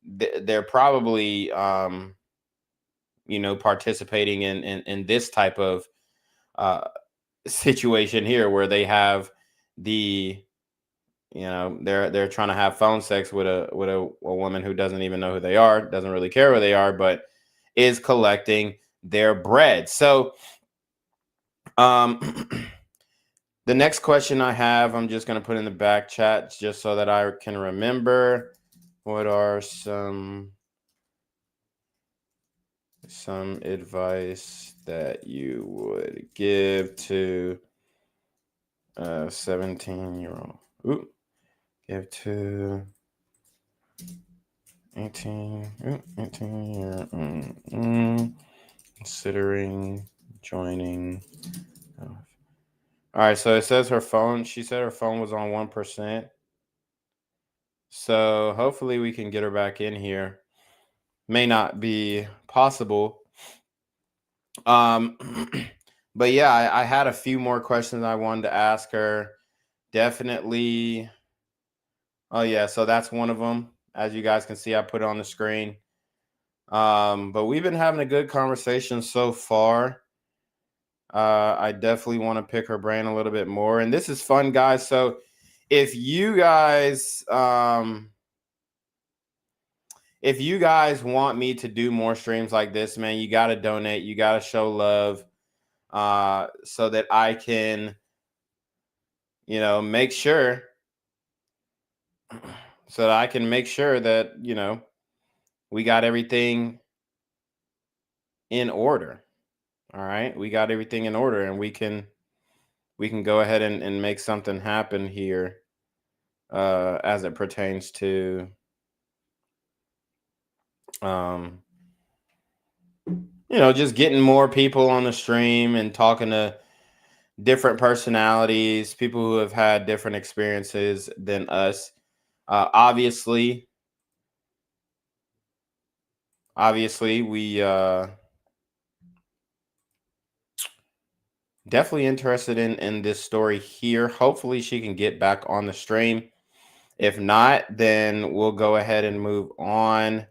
they're probably participating in this type of situation here, where they have the they're trying to have phone sex with a woman who doesn't even know who they are, doesn't really care who they are, but is collecting their bread. So the next question I have, I'm just going to put in the back chat just so that I can remember. What are some advice that you would give to a 17-year-old? Give to 18 year considering joining. All right, so it says she said her phone was on 1%. So hopefully we can get her back in here. May not be possible. But yeah, I had a few more questions I wanted to ask her. Definitely. Oh yeah, so that's one of them. As you guys can see, I put it on the screen. But we've been having a good conversation so far. I definitely want to pick her brain a little bit more, and this is fun, guys. So if you guys want me to do more streams like this, man, you got to donate, you got to show love, so that I can make sure that we got everything in order. All right, we got everything in order, and we can go ahead and make something happen here, as it pertains to just getting more people on the stream and talking to different personalities, people who have had different experiences than us. Obviously, we definitely interested in this story here. Hopefully she can get back on the stream. If not, then we'll go ahead and move on.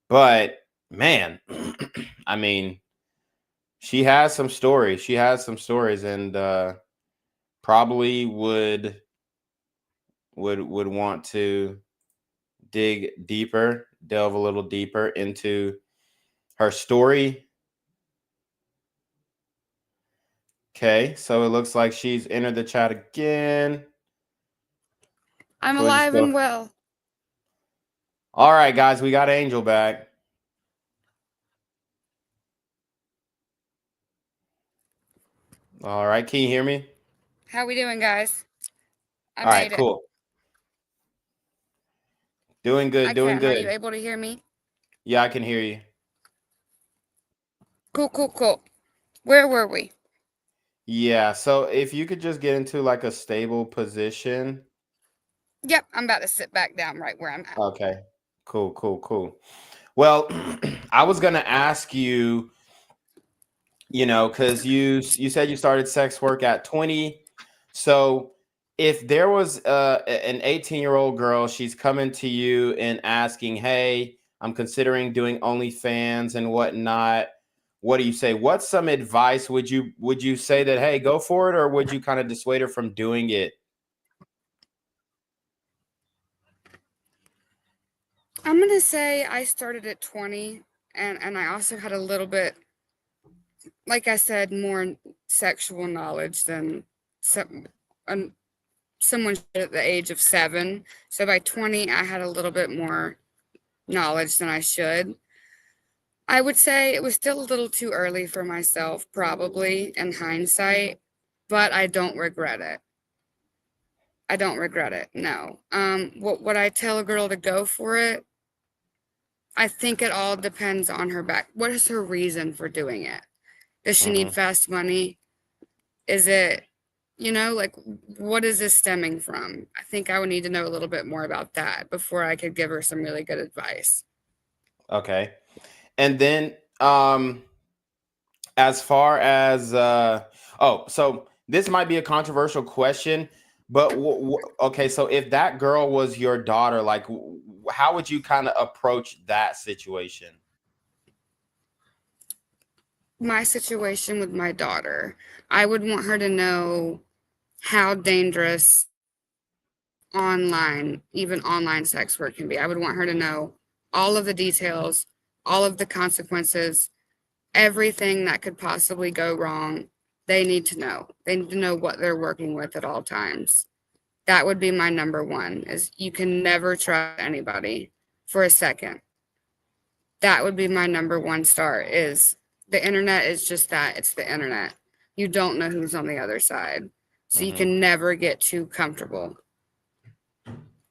But man, I mean, she has some stories. And probably would want to dig deeper, delve a little deeper into her story. Okay, so it looks like she's entered the chat again. I'm alive and well. All right, guys, we got Angel back. All right, can you hear me? How we doing, guys? All right, cool. Doing good, doing good. Are you able to hear me? Yeah, I can hear you. Cool. Where were we? Yeah, so if you could just get into like a stable position. Yep, I'm about to sit back down right where I'm at. Okay, cool. Well, I was gonna ask you, because you said you started sex work at 20. So if there was an 18-year-old girl, she's coming to you and asking, "Hey, I'm considering doing OnlyFans and whatnot." What do you say? What's some advice? Would you say that, hey, go for it, or would you kind of dissuade her from doing it? I'm gonna say I started at 20, and I also had a little bit, like I said, more sexual knowledge than some someone at the age of 7. So by 20, I had a little bit more knowledge than I should. I would say it was still a little too early for myself, probably in hindsight, but I don't regret it. I don't regret it. No. What would I tell a girl to go for it? I think it all depends on her back. What is her reason for doing it? Does she need fast money? Is it, like, what is this stemming from? I think I would need to know a little bit more about that before I could give her some really good advice. Okay. And then as far as so this might be a controversial question, but okay, so if that girl was your daughter, like how would you kind of approach that situation? My situation with my daughter, I would want her to know how dangerous even online sex work can be. I would want her to know all of the details, all of the consequences, everything that could possibly go wrong. They need to know. They need to know what they're working with at all times. That would be my number one, is you can never trust anybody for a second. That would be my number one start, is the internet is just that. It's the internet. You don't know who's on the other side. So you can never get too comfortable.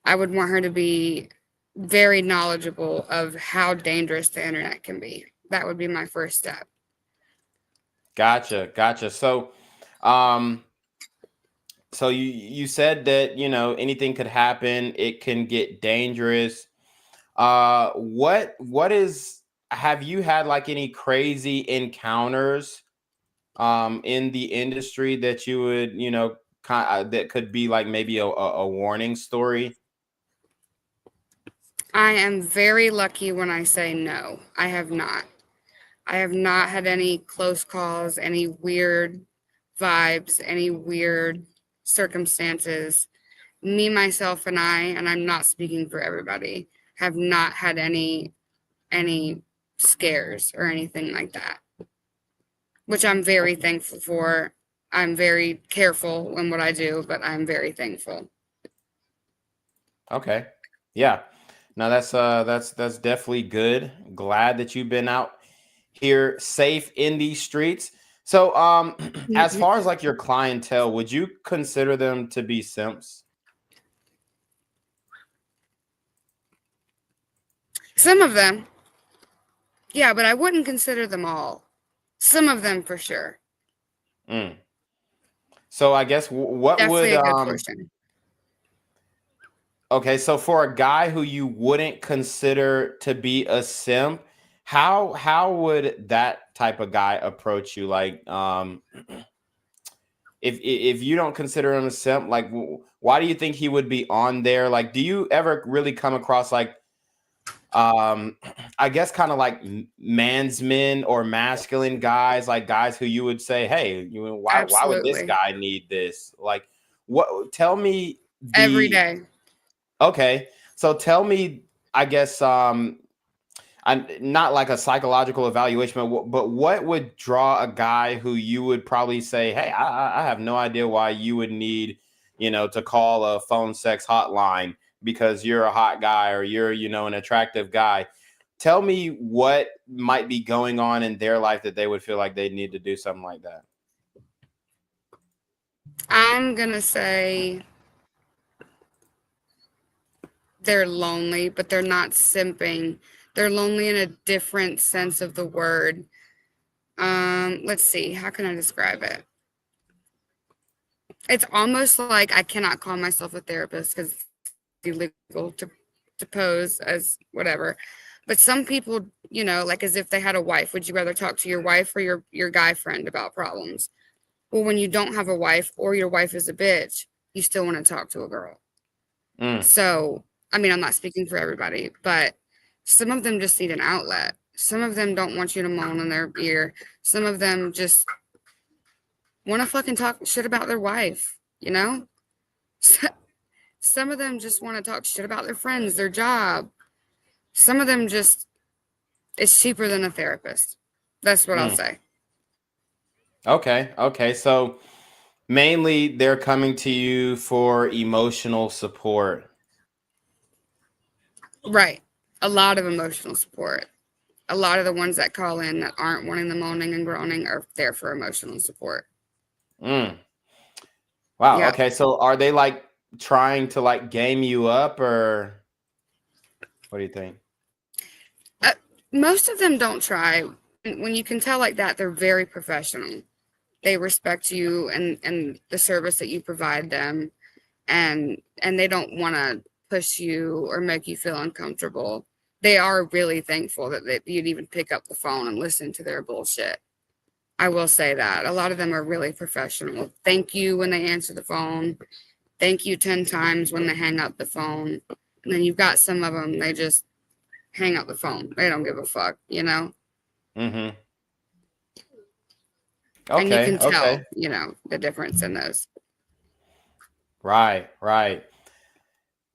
I would want her to be very knowledgeable of how dangerous the internet can be. That would be my first step. Gotcha. So you said that, anything could happen. It can get dangerous. What is, have you had like any crazy encounters in the industry that you would, that could be like maybe a warning story? I am very lucky when I say no. I have not. I have not had any close calls, any weird vibes, any weird circumstances. Me, myself, and I'm not speaking for everybody, have not had any scares or anything like that, which I'm very thankful for. I'm very careful in what I do, but I'm very thankful. Okay. Yeah. No, that's definitely good. Glad that you've been out here safe in these streets. So as far as like your clientele, would you consider them to be simps? Some of them, yeah, but I wouldn't consider them all. Some of them for sure. So I guess what Definitely would a good portion. okay, so for a guy who you wouldn't consider to be a simp, how would that type of guy approach you? Like if you don't consider him a simp, like why do you think he would be on there? Like, do you ever really come across like I guess kind of like man's men or masculine guys, like guys who you would say, hey, why would this Absolutely. guy need this? Like, what, tell me Every the day. okay, so tell me, I guess I'm not like a psychological evaluation, but what would draw a guy who you would probably say, hey, I have no idea why you would need, to call a phone sex hotline because you're a hot guy or you're, an attractive guy. Tell me what might be going on in their life that they would feel like they need to do something like that. I'm going to say they're lonely, but they're not simping. They're lonely in a different sense of the word. Let's see. How can I describe it? It's almost like I cannot call myself a therapist because it's illegal to pose as whatever. But some people, like as if they had a wife. Would you rather talk to your wife or your guy friend about problems? Well, when you don't have a wife or your wife is a bitch, you still want to talk to a girl. Mm. So, I mean, I'm not speaking for everybody, but some of them just need an outlet. Some of them don't want you to moan in their ear. Some of them just want to fucking talk shit about their wife, you know? Some of them just want to talk shit about their friends, their job. Some of them just, it's cheaper than a therapist. That's what I'll say. Okay. Okay. So mainly they're coming to you for emotional support. Right. A lot of emotional support. A lot of the ones that call in that aren't wanting the moaning and groaning are there for emotional support. Wow. Yeah. Okay. So are they like trying to like game you up, or what do you think? Most of them don't try. When you can tell like that, they're very professional. They respect you and the service that you provide them, and they don't want to push you or make you feel uncomfortable. They are really thankful that you'd even pick up the phone and listen to their bullshit. I will say that. A lot of them are really professional. Thank you when they answer the phone. Thank you 10 times when they hang up the phone. And then you've got some of them, they just hang up the phone. They don't give a fuck, you know? Mm-hmm. And you Okay. can tell, Okay. you know, the difference in those. Right. Right.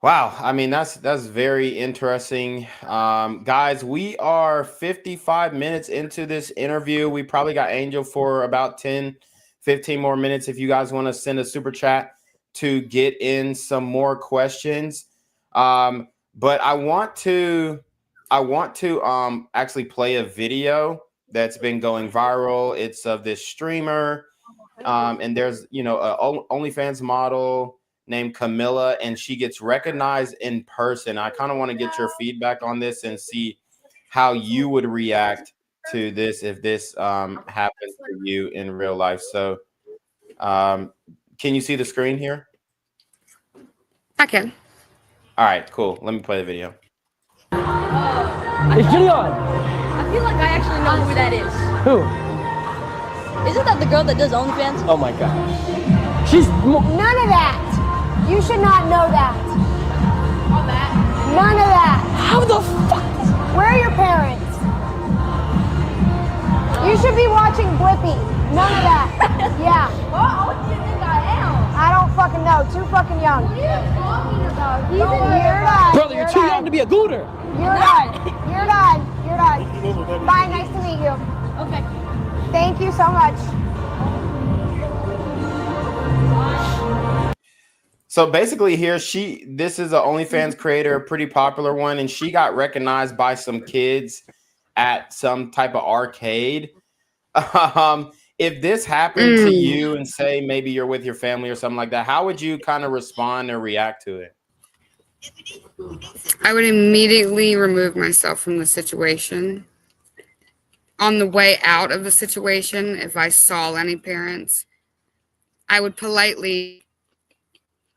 Wow. I mean, that's very interesting. Guys, we are 55 minutes into this interview. We probably got Angel for about 10, 15 more minutes. If you guys want to send a super chat to get in some more questions. But I want to actually play a video that's been going viral. It's of this streamer. And there's, you know, a OnlyFans model named Camilla, and she gets recognized in person. I kind of want to get your feedback on this and see how you would react to this if this happens to you in real life. So can you see the screen here? I can. All right, cool. Let me play the video. It's Gideon. I feel like I actually know who that is. Who? Isn't that the girl that does OnlyFans? Oh my gosh. She's None of that. You should not know that. All that. None of that. how the fuck? Where are your parents? You should be watching Blippi. None of that. Yeah. What do you think I am? I don't fucking know. Too fucking young. What are you talking about? He's You're done. Brother, you're too young to be a gooter. You're done. You're done. You're done. Bye. Nice to meet you. Okay. Thank you so much. So basically here, this is an OnlyFans creator, a pretty popular one, and she got recognized by some kids at some type of arcade. If this happened to you and say maybe you're with your family or something like that, how would you kind of respond or react to it? I would immediately remove myself from the situation. On the way out of the situation, if I saw any parents, I would politely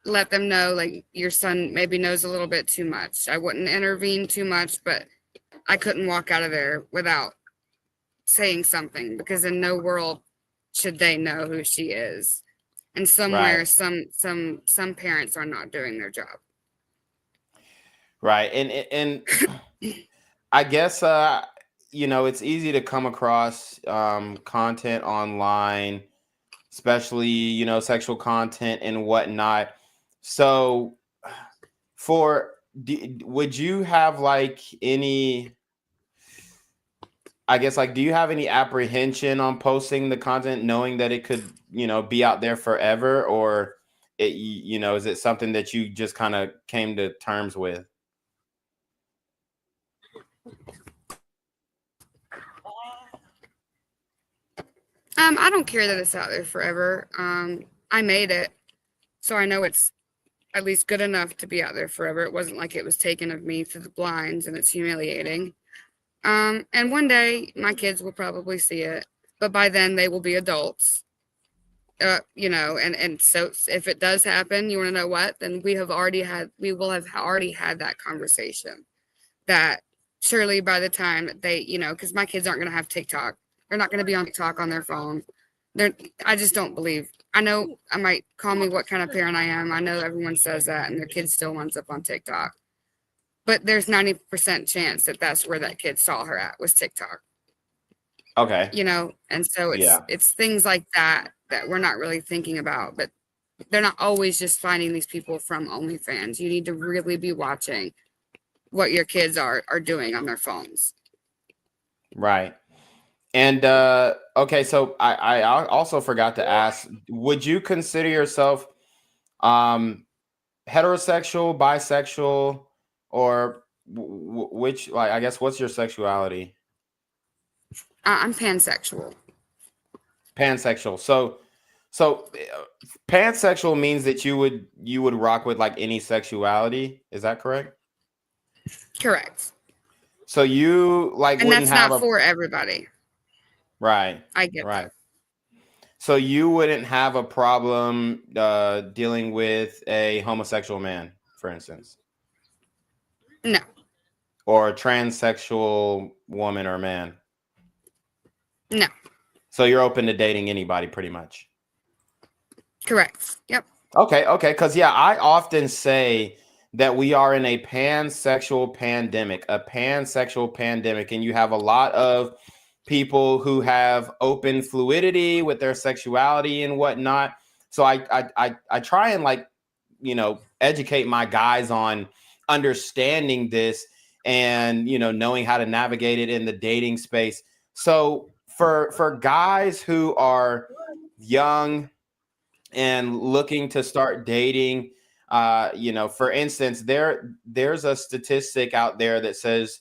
let them know, like, your son maybe knows a little bit too much. I wouldn't intervene too much, but I couldn't walk out of there without saying something, because in no world should they know who she is. And somewhere, Right. some parents are not doing their job. Right. And I guess, you know, it's easy to come across content online, especially, you know, sexual content and whatnot. So would you have like any, I guess, like, do you have any apprehension on posting the content knowing that it could, you know, be out there forever? Or it, you know, is it something that you just kind of came to terms with? I don't care that it's out there forever. I made it, so I know it's at least good enough to be out there forever. It wasn't like it was taken of me through the blinds, and it's humiliating. And one day my kids will probably see it, but by then they will be adults. You know, and so if it does happen, you want to know what? Then we will have already had that conversation. That surely by the time they, you know, because my kids aren't going to have TikTok. They're not going to be on TikTok on their phone. I just don't believe. I know I might call me what kind of parent I am. I know everyone says that and their kid still winds up on TikTok. But there's 90% chance that that's where that kid saw her at was TikTok. Okay. You know, and so Yeah. it's things like that that we're not really thinking about. But they're not always just finding these people from OnlyFans. You need to really be watching what your kids are doing on their phones. Right. And okay, so I also forgot to ask, would you consider yourself heterosexual, bisexual, or which, like, I guess, what's your sexuality? I'm pansexual. Pansexual. So pansexual means that you would rock with like any sexuality. Is that correct? Correct. So you like And wouldn't that's have not for everybody. right. I get Right. that. So you wouldn't have a problem dealing with a homosexual man, for instance, No. or a transsexual woman or man. No. So you're open to dating anybody, pretty much. Correct. Yep. Okay. Because yeah, I often say that we are in a pansexual pandemic, and you have a lot of people who have open fluidity with their sexuality and whatnot. So I try and, like, educate my guys on understanding this and, knowing how to navigate it in the dating space. So for guys who are young and looking to start dating, for instance, there's a statistic out there that says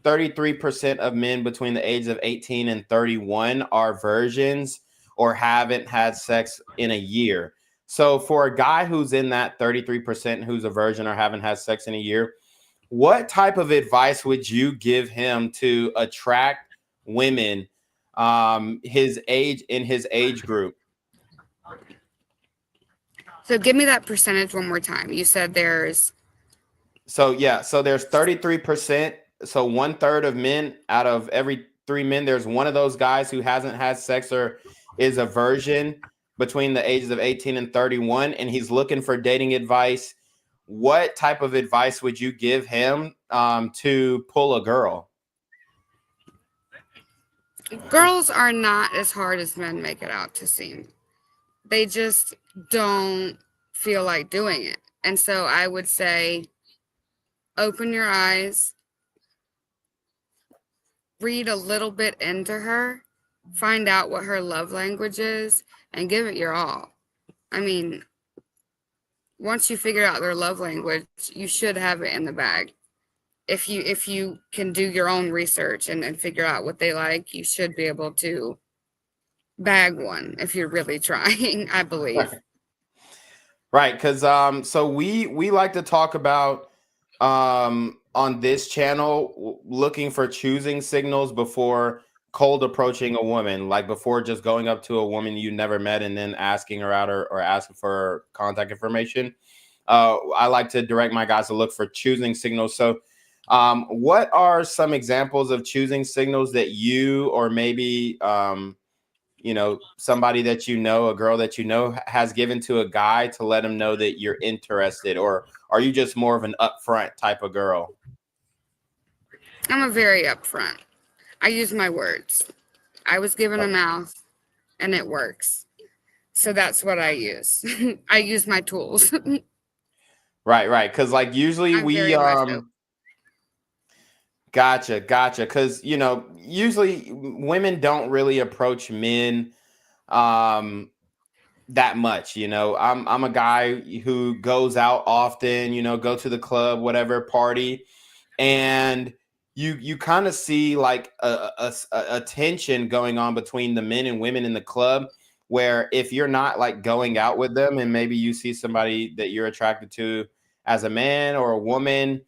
33% of men between the ages of 18 and 31 are virgins or haven't had sex in a year. So for a guy who's in that 33% who's a virgin or haven't had sex in a year, what type of advice would you give him to attract women his age group? So give me that percentage one more time. You said there's So there's 33%. So 1/3 of men out of every 3 men, there's one of those guys who hasn't had sex or is a virgin between the ages of 18 and 31, and he's looking for dating advice. What type of advice would you give him to pull a girl? girls are not as hard as men make it out to seem. They just don't feel like doing it. And so I would say open your eyes, read a little bit into her, find out what her love language is, and give it your all. I mean, once you figure out their love language, you should have it in the bag. If you can do your own research and figure out what they like, you should be able to bag one if you're really trying, I believe. Right, because so we like to talk about on this channel looking for choosing signals before cold approaching a woman, like before just going up to a woman you never met and then asking her out or asking for contact information. I like to direct my guys to look for choosing signals. So what are some examples of choosing signals that you, or maybe somebody that a girl that has given to a guy to let him know that you're interested? Or are you just more of an upfront type of girl? I'm a very upfront. I use my words. I was given a mouth and it works. So that's what I use. I use my tools. Right. Because like usually I'm we very much open. Gotcha. Because usually women don't really approach men that much. I'm a guy who goes out often, go to the club, whatever, party, and you kind of see like a tension going on between the men and women in the club, where if you're not like going out with them and maybe you see somebody that you're attracted to as a man or a woman,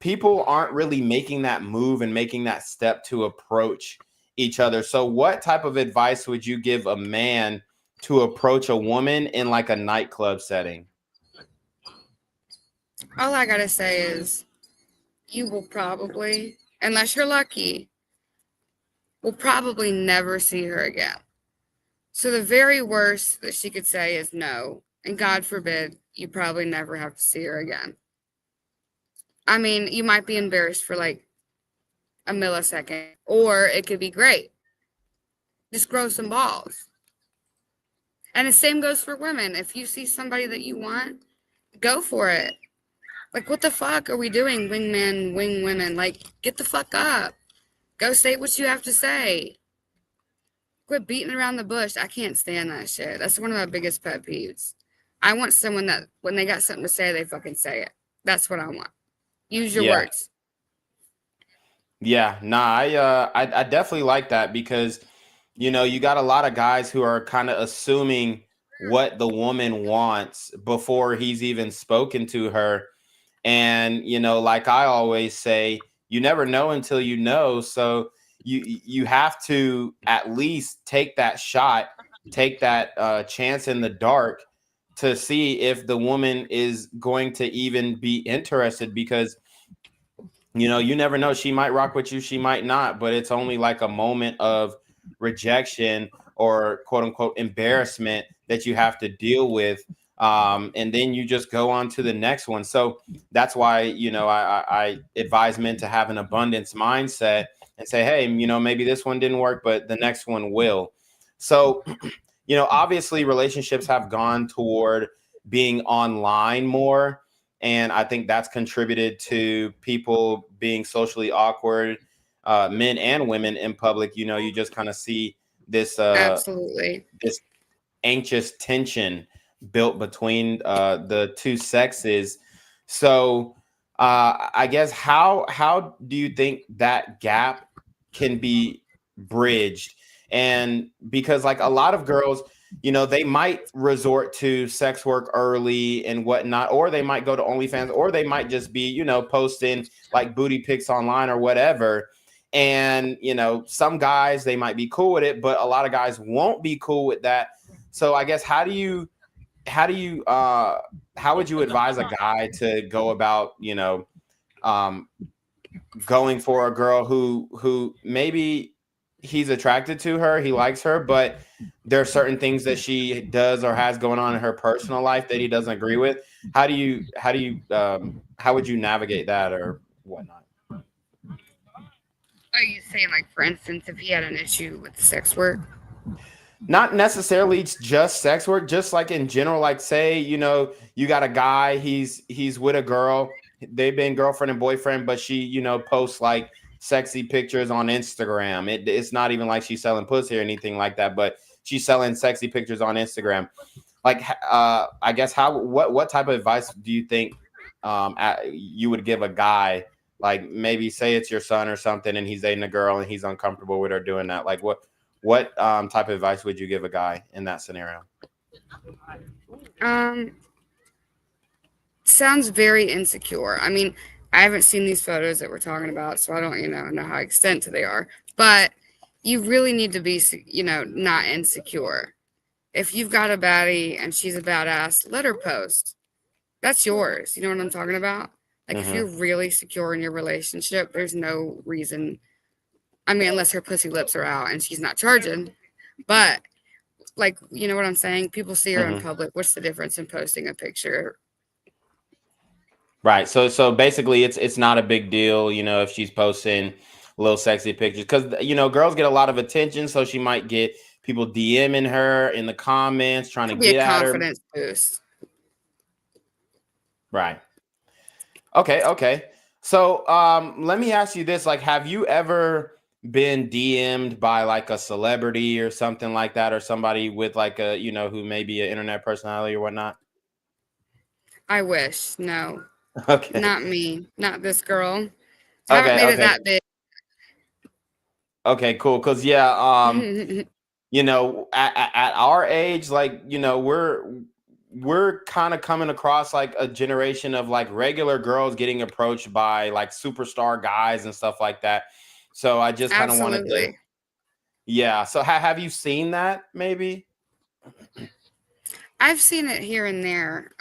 people aren't really making that move and making that step to approach each other. So what type of advice would you give a man to approach a woman in like a nightclub setting? All I gotta say is you will probably, unless you're lucky, will probably never see her again. So the very worst that she could say is no. And God forbid, you probably never have to see her again. I mean, you might be embarrassed for like a millisecond, or it could be great. Just grow some balls. And the same goes for women. If you see somebody that you want, go for it. Like, what the fuck are we doing, wingmen, wing women? Like, get the fuck up. Go say what you have to say. Quit beating around the bush. I can't stand that shit. That's one of my biggest pet peeves. I want someone that when they got something to say, they fucking say it. That's what I want. Use your Yeah. words. Yeah, nah, I definitely like that because, you know, you got a lot of guys who are kind of assuming what the woman wants before he's even spoken to her. And, you know, like I always say, you never know until you know. So you have to at least take that shot, take that chance in the dark to see if the woman is going to even be interested because you know, you never know. She might rock with you, she might not, but it's only like a moment of rejection or quote unquote embarrassment that you have to deal with. And then you just go on to the next one. So that's why, you know, I advise men to have an abundance mindset and say, hey, you know, maybe this one didn't work, but the next one will. So, you know, obviously relationships have gone toward being online more. And I think that's contributed to people being socially awkward, men and women in public. You know, you just kind of see this Absolutely. this anxious tension built between the two sexes. So I guess how do you think that gap can be bridged? And because like a lot of girls, you know, they might resort to sex work early and whatnot, or they might go to OnlyFans, or they might just be, you know, posting like booty pics online or whatever. And, you know, some guys, they might be cool with it, but a lot of guys won't be cool with that. So I guess how would you advise a guy to go about, you know, going for a girl who maybe he's attracted to her, he likes her, but there are certain things that she does or has going on in her personal life that he doesn't agree with. How would you navigate that or whatnot? Are you saying, like, for instance, if he had an issue with sex work? Not necessarily just sex work, just like in general, like say, you know, you got a guy, he's with a girl, they've been girlfriend and boyfriend, but she, you know, posts like sexy pictures on Instagram. It's not even like she's selling pussy or anything like that, but she's selling sexy pictures on Instagram. Like, I guess what type of advice do you think you would give a guy? Like maybe say it's your son or something, and he's dating a girl and he's uncomfortable with her doing that. Like what type of advice would you give a guy in that scenario? Sounds very insecure. I mean, I haven't seen these photos that we're talking about, so I don't, know how extensive they are. But you really need to be, not insecure. If you've got a baddie and she's a badass, let her post. That's yours. You know what I'm talking about? Like, if you're really secure in your relationship, there's no reason. I mean, unless her pussy lips are out and she's not charging. But, like, you know what I'm saying? People see her in public. What's the difference in posting a picture? Right. So basically it's not a big deal, you know, if she's posting little sexy pictures because, you know, girls get a lot of attention. So she might get people DMing her in the comments, trying to get at her. Confidence boost. Right. Okay. So let me ask you this. Like, have you ever been DM'd by like a celebrity or something like that, or somebody with like a, you know, who may be an internet personality or whatnot? I wish. No. Okay. Not me. Not this girl. I haven't made it that big. Okay, cool. Cause you know, at our age, like, you know, we're kind of coming across like a generation of like regular girls getting approached by like superstar guys and stuff like that. So I just kind of wanted to, yeah. So have you seen that maybe? I've seen it here and there.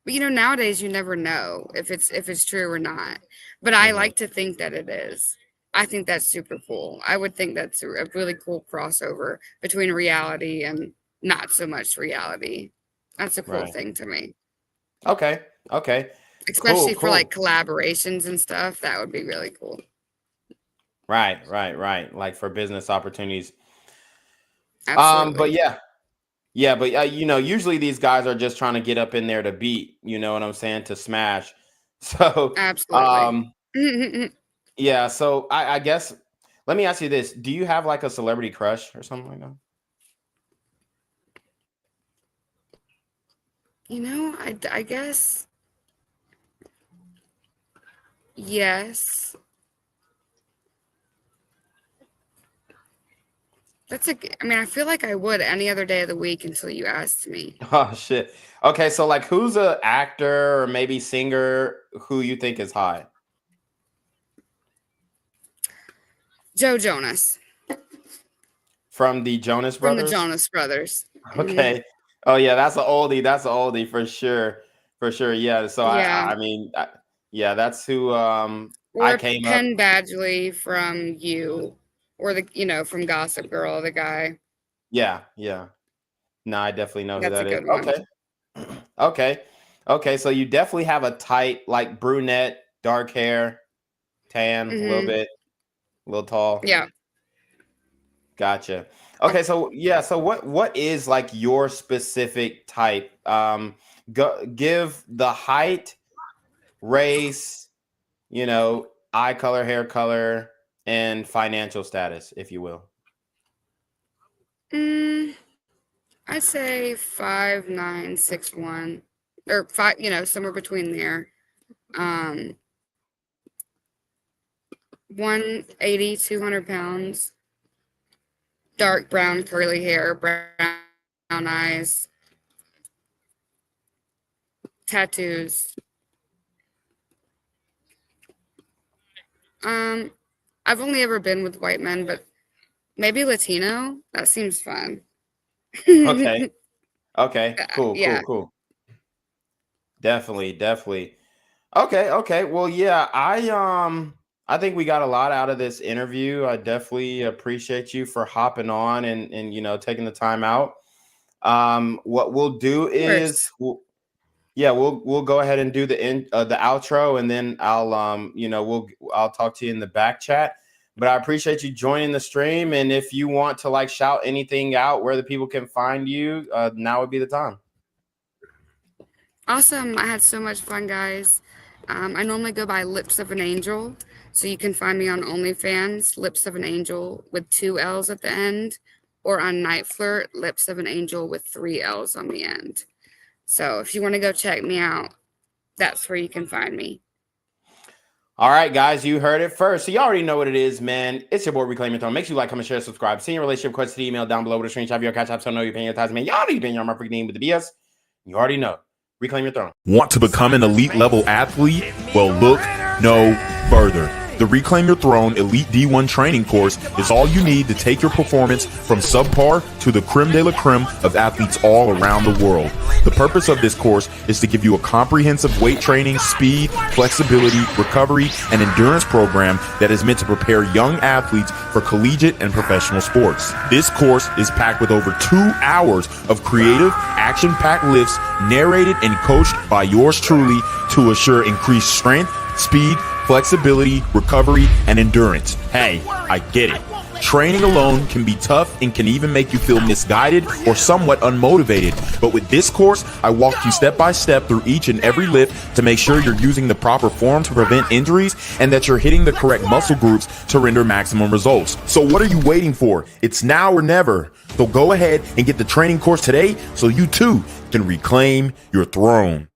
But nowadays you never know if it's true or not. But I like to think that it is. I think that's super cool. I would think that's a really cool crossover between reality and not so much reality. That's a cool Right. thing to me. Okay. Okay. Especially Cool. for like collaborations and stuff. That would be really cool. Right. Like for business opportunities. Absolutely. But but usually these guys are just trying to get up in there to beat. You know what I'm saying? To smash. So, Absolutely. yeah. So I guess let me ask you this: do you have like a celebrity crush or something like that? I guess yes. I feel like I would any other day of the week until you asked me. Oh shit. Okay, so like who's a actor or maybe singer who you think is hot? Joe Jonas From the Jonas from the Brothers? Jonas Brothers. Okay. Oh yeah, that's an oldie. That's an oldie for sure. For sure. Yeah. So Yeah. yeah, that's who I Or came up. Penn Badgley from You, or from Gossip Girl, the guy. Yeah. No, I definitely know who That's a that is. good one. Okay. Okay. So you definitely have a tight, like brunette, dark hair, tan, a little bit, a little tall. Yeah. Gotcha. Okay, so what is like your specific type? Give the height, race, eye color, hair color, and financial status, if you will. I'd say 5'9", 6'1", or 5, somewhere between there. 180, 200 pounds. Dark brown curly hair, brown eyes, tattoos. I've only ever been with white men, but maybe Latino. That seems fun. Okay. Cool. Yeah. Definitely. Okay. Well, yeah, I think we got a lot out of this interview. I definitely appreciate you for hopping on and taking the time out. What we'll do is we'll go ahead and do the outro, and then I'll talk to you in the back chat. But I appreciate you joining the stream, and if you want to like shout anything out where the people can find you, now would be the time. Awesome. I had so much fun, guys. I normally go by Lips of an Angel, so you can find me on OnlyFans, Lips of an Angel with 2 L's at the end, or on Night Flirt, Lips of an Angel with 3 L's on the end. So if you want to go check me out, that's where you can find me. All right, guys, you heard it first. So you already know what it is, man. It's your boy, Reclaim Your Throne. Make sure you like, comment, share, subscribe. Send your relationship questions to the email down below with a screenshot of your CashApp so I know you're paying your tithes, man. Y'all know you're paying your freaking name with the BS. You already know. Reclaim Your Throne. Want to become an elite level athlete? Well, look no further. The Reclaim Your Throne Elite D1 training course is all you need to take your performance from subpar to the creme de la creme of athletes all around the world. The purpose of this course is to give you a comprehensive weight training, speed, flexibility, recovery, and endurance program that is meant to prepare young athletes for collegiate and professional sports. This course is packed with over 2 hours of creative, action-packed lifts narrated and coached by yours truly to assure increased strength, speed, flexibility, recovery, and endurance. Hey, I get it. Training alone can be tough and can even make you feel misguided or somewhat unmotivated. But with this course, I walk you step by step through each and every lift to make sure you're using the proper form to prevent injuries and that you're hitting the correct muscle groups to render maximum results. So what are you waiting for? It's now or never. So go ahead and get the training course today so you too can reclaim your throne.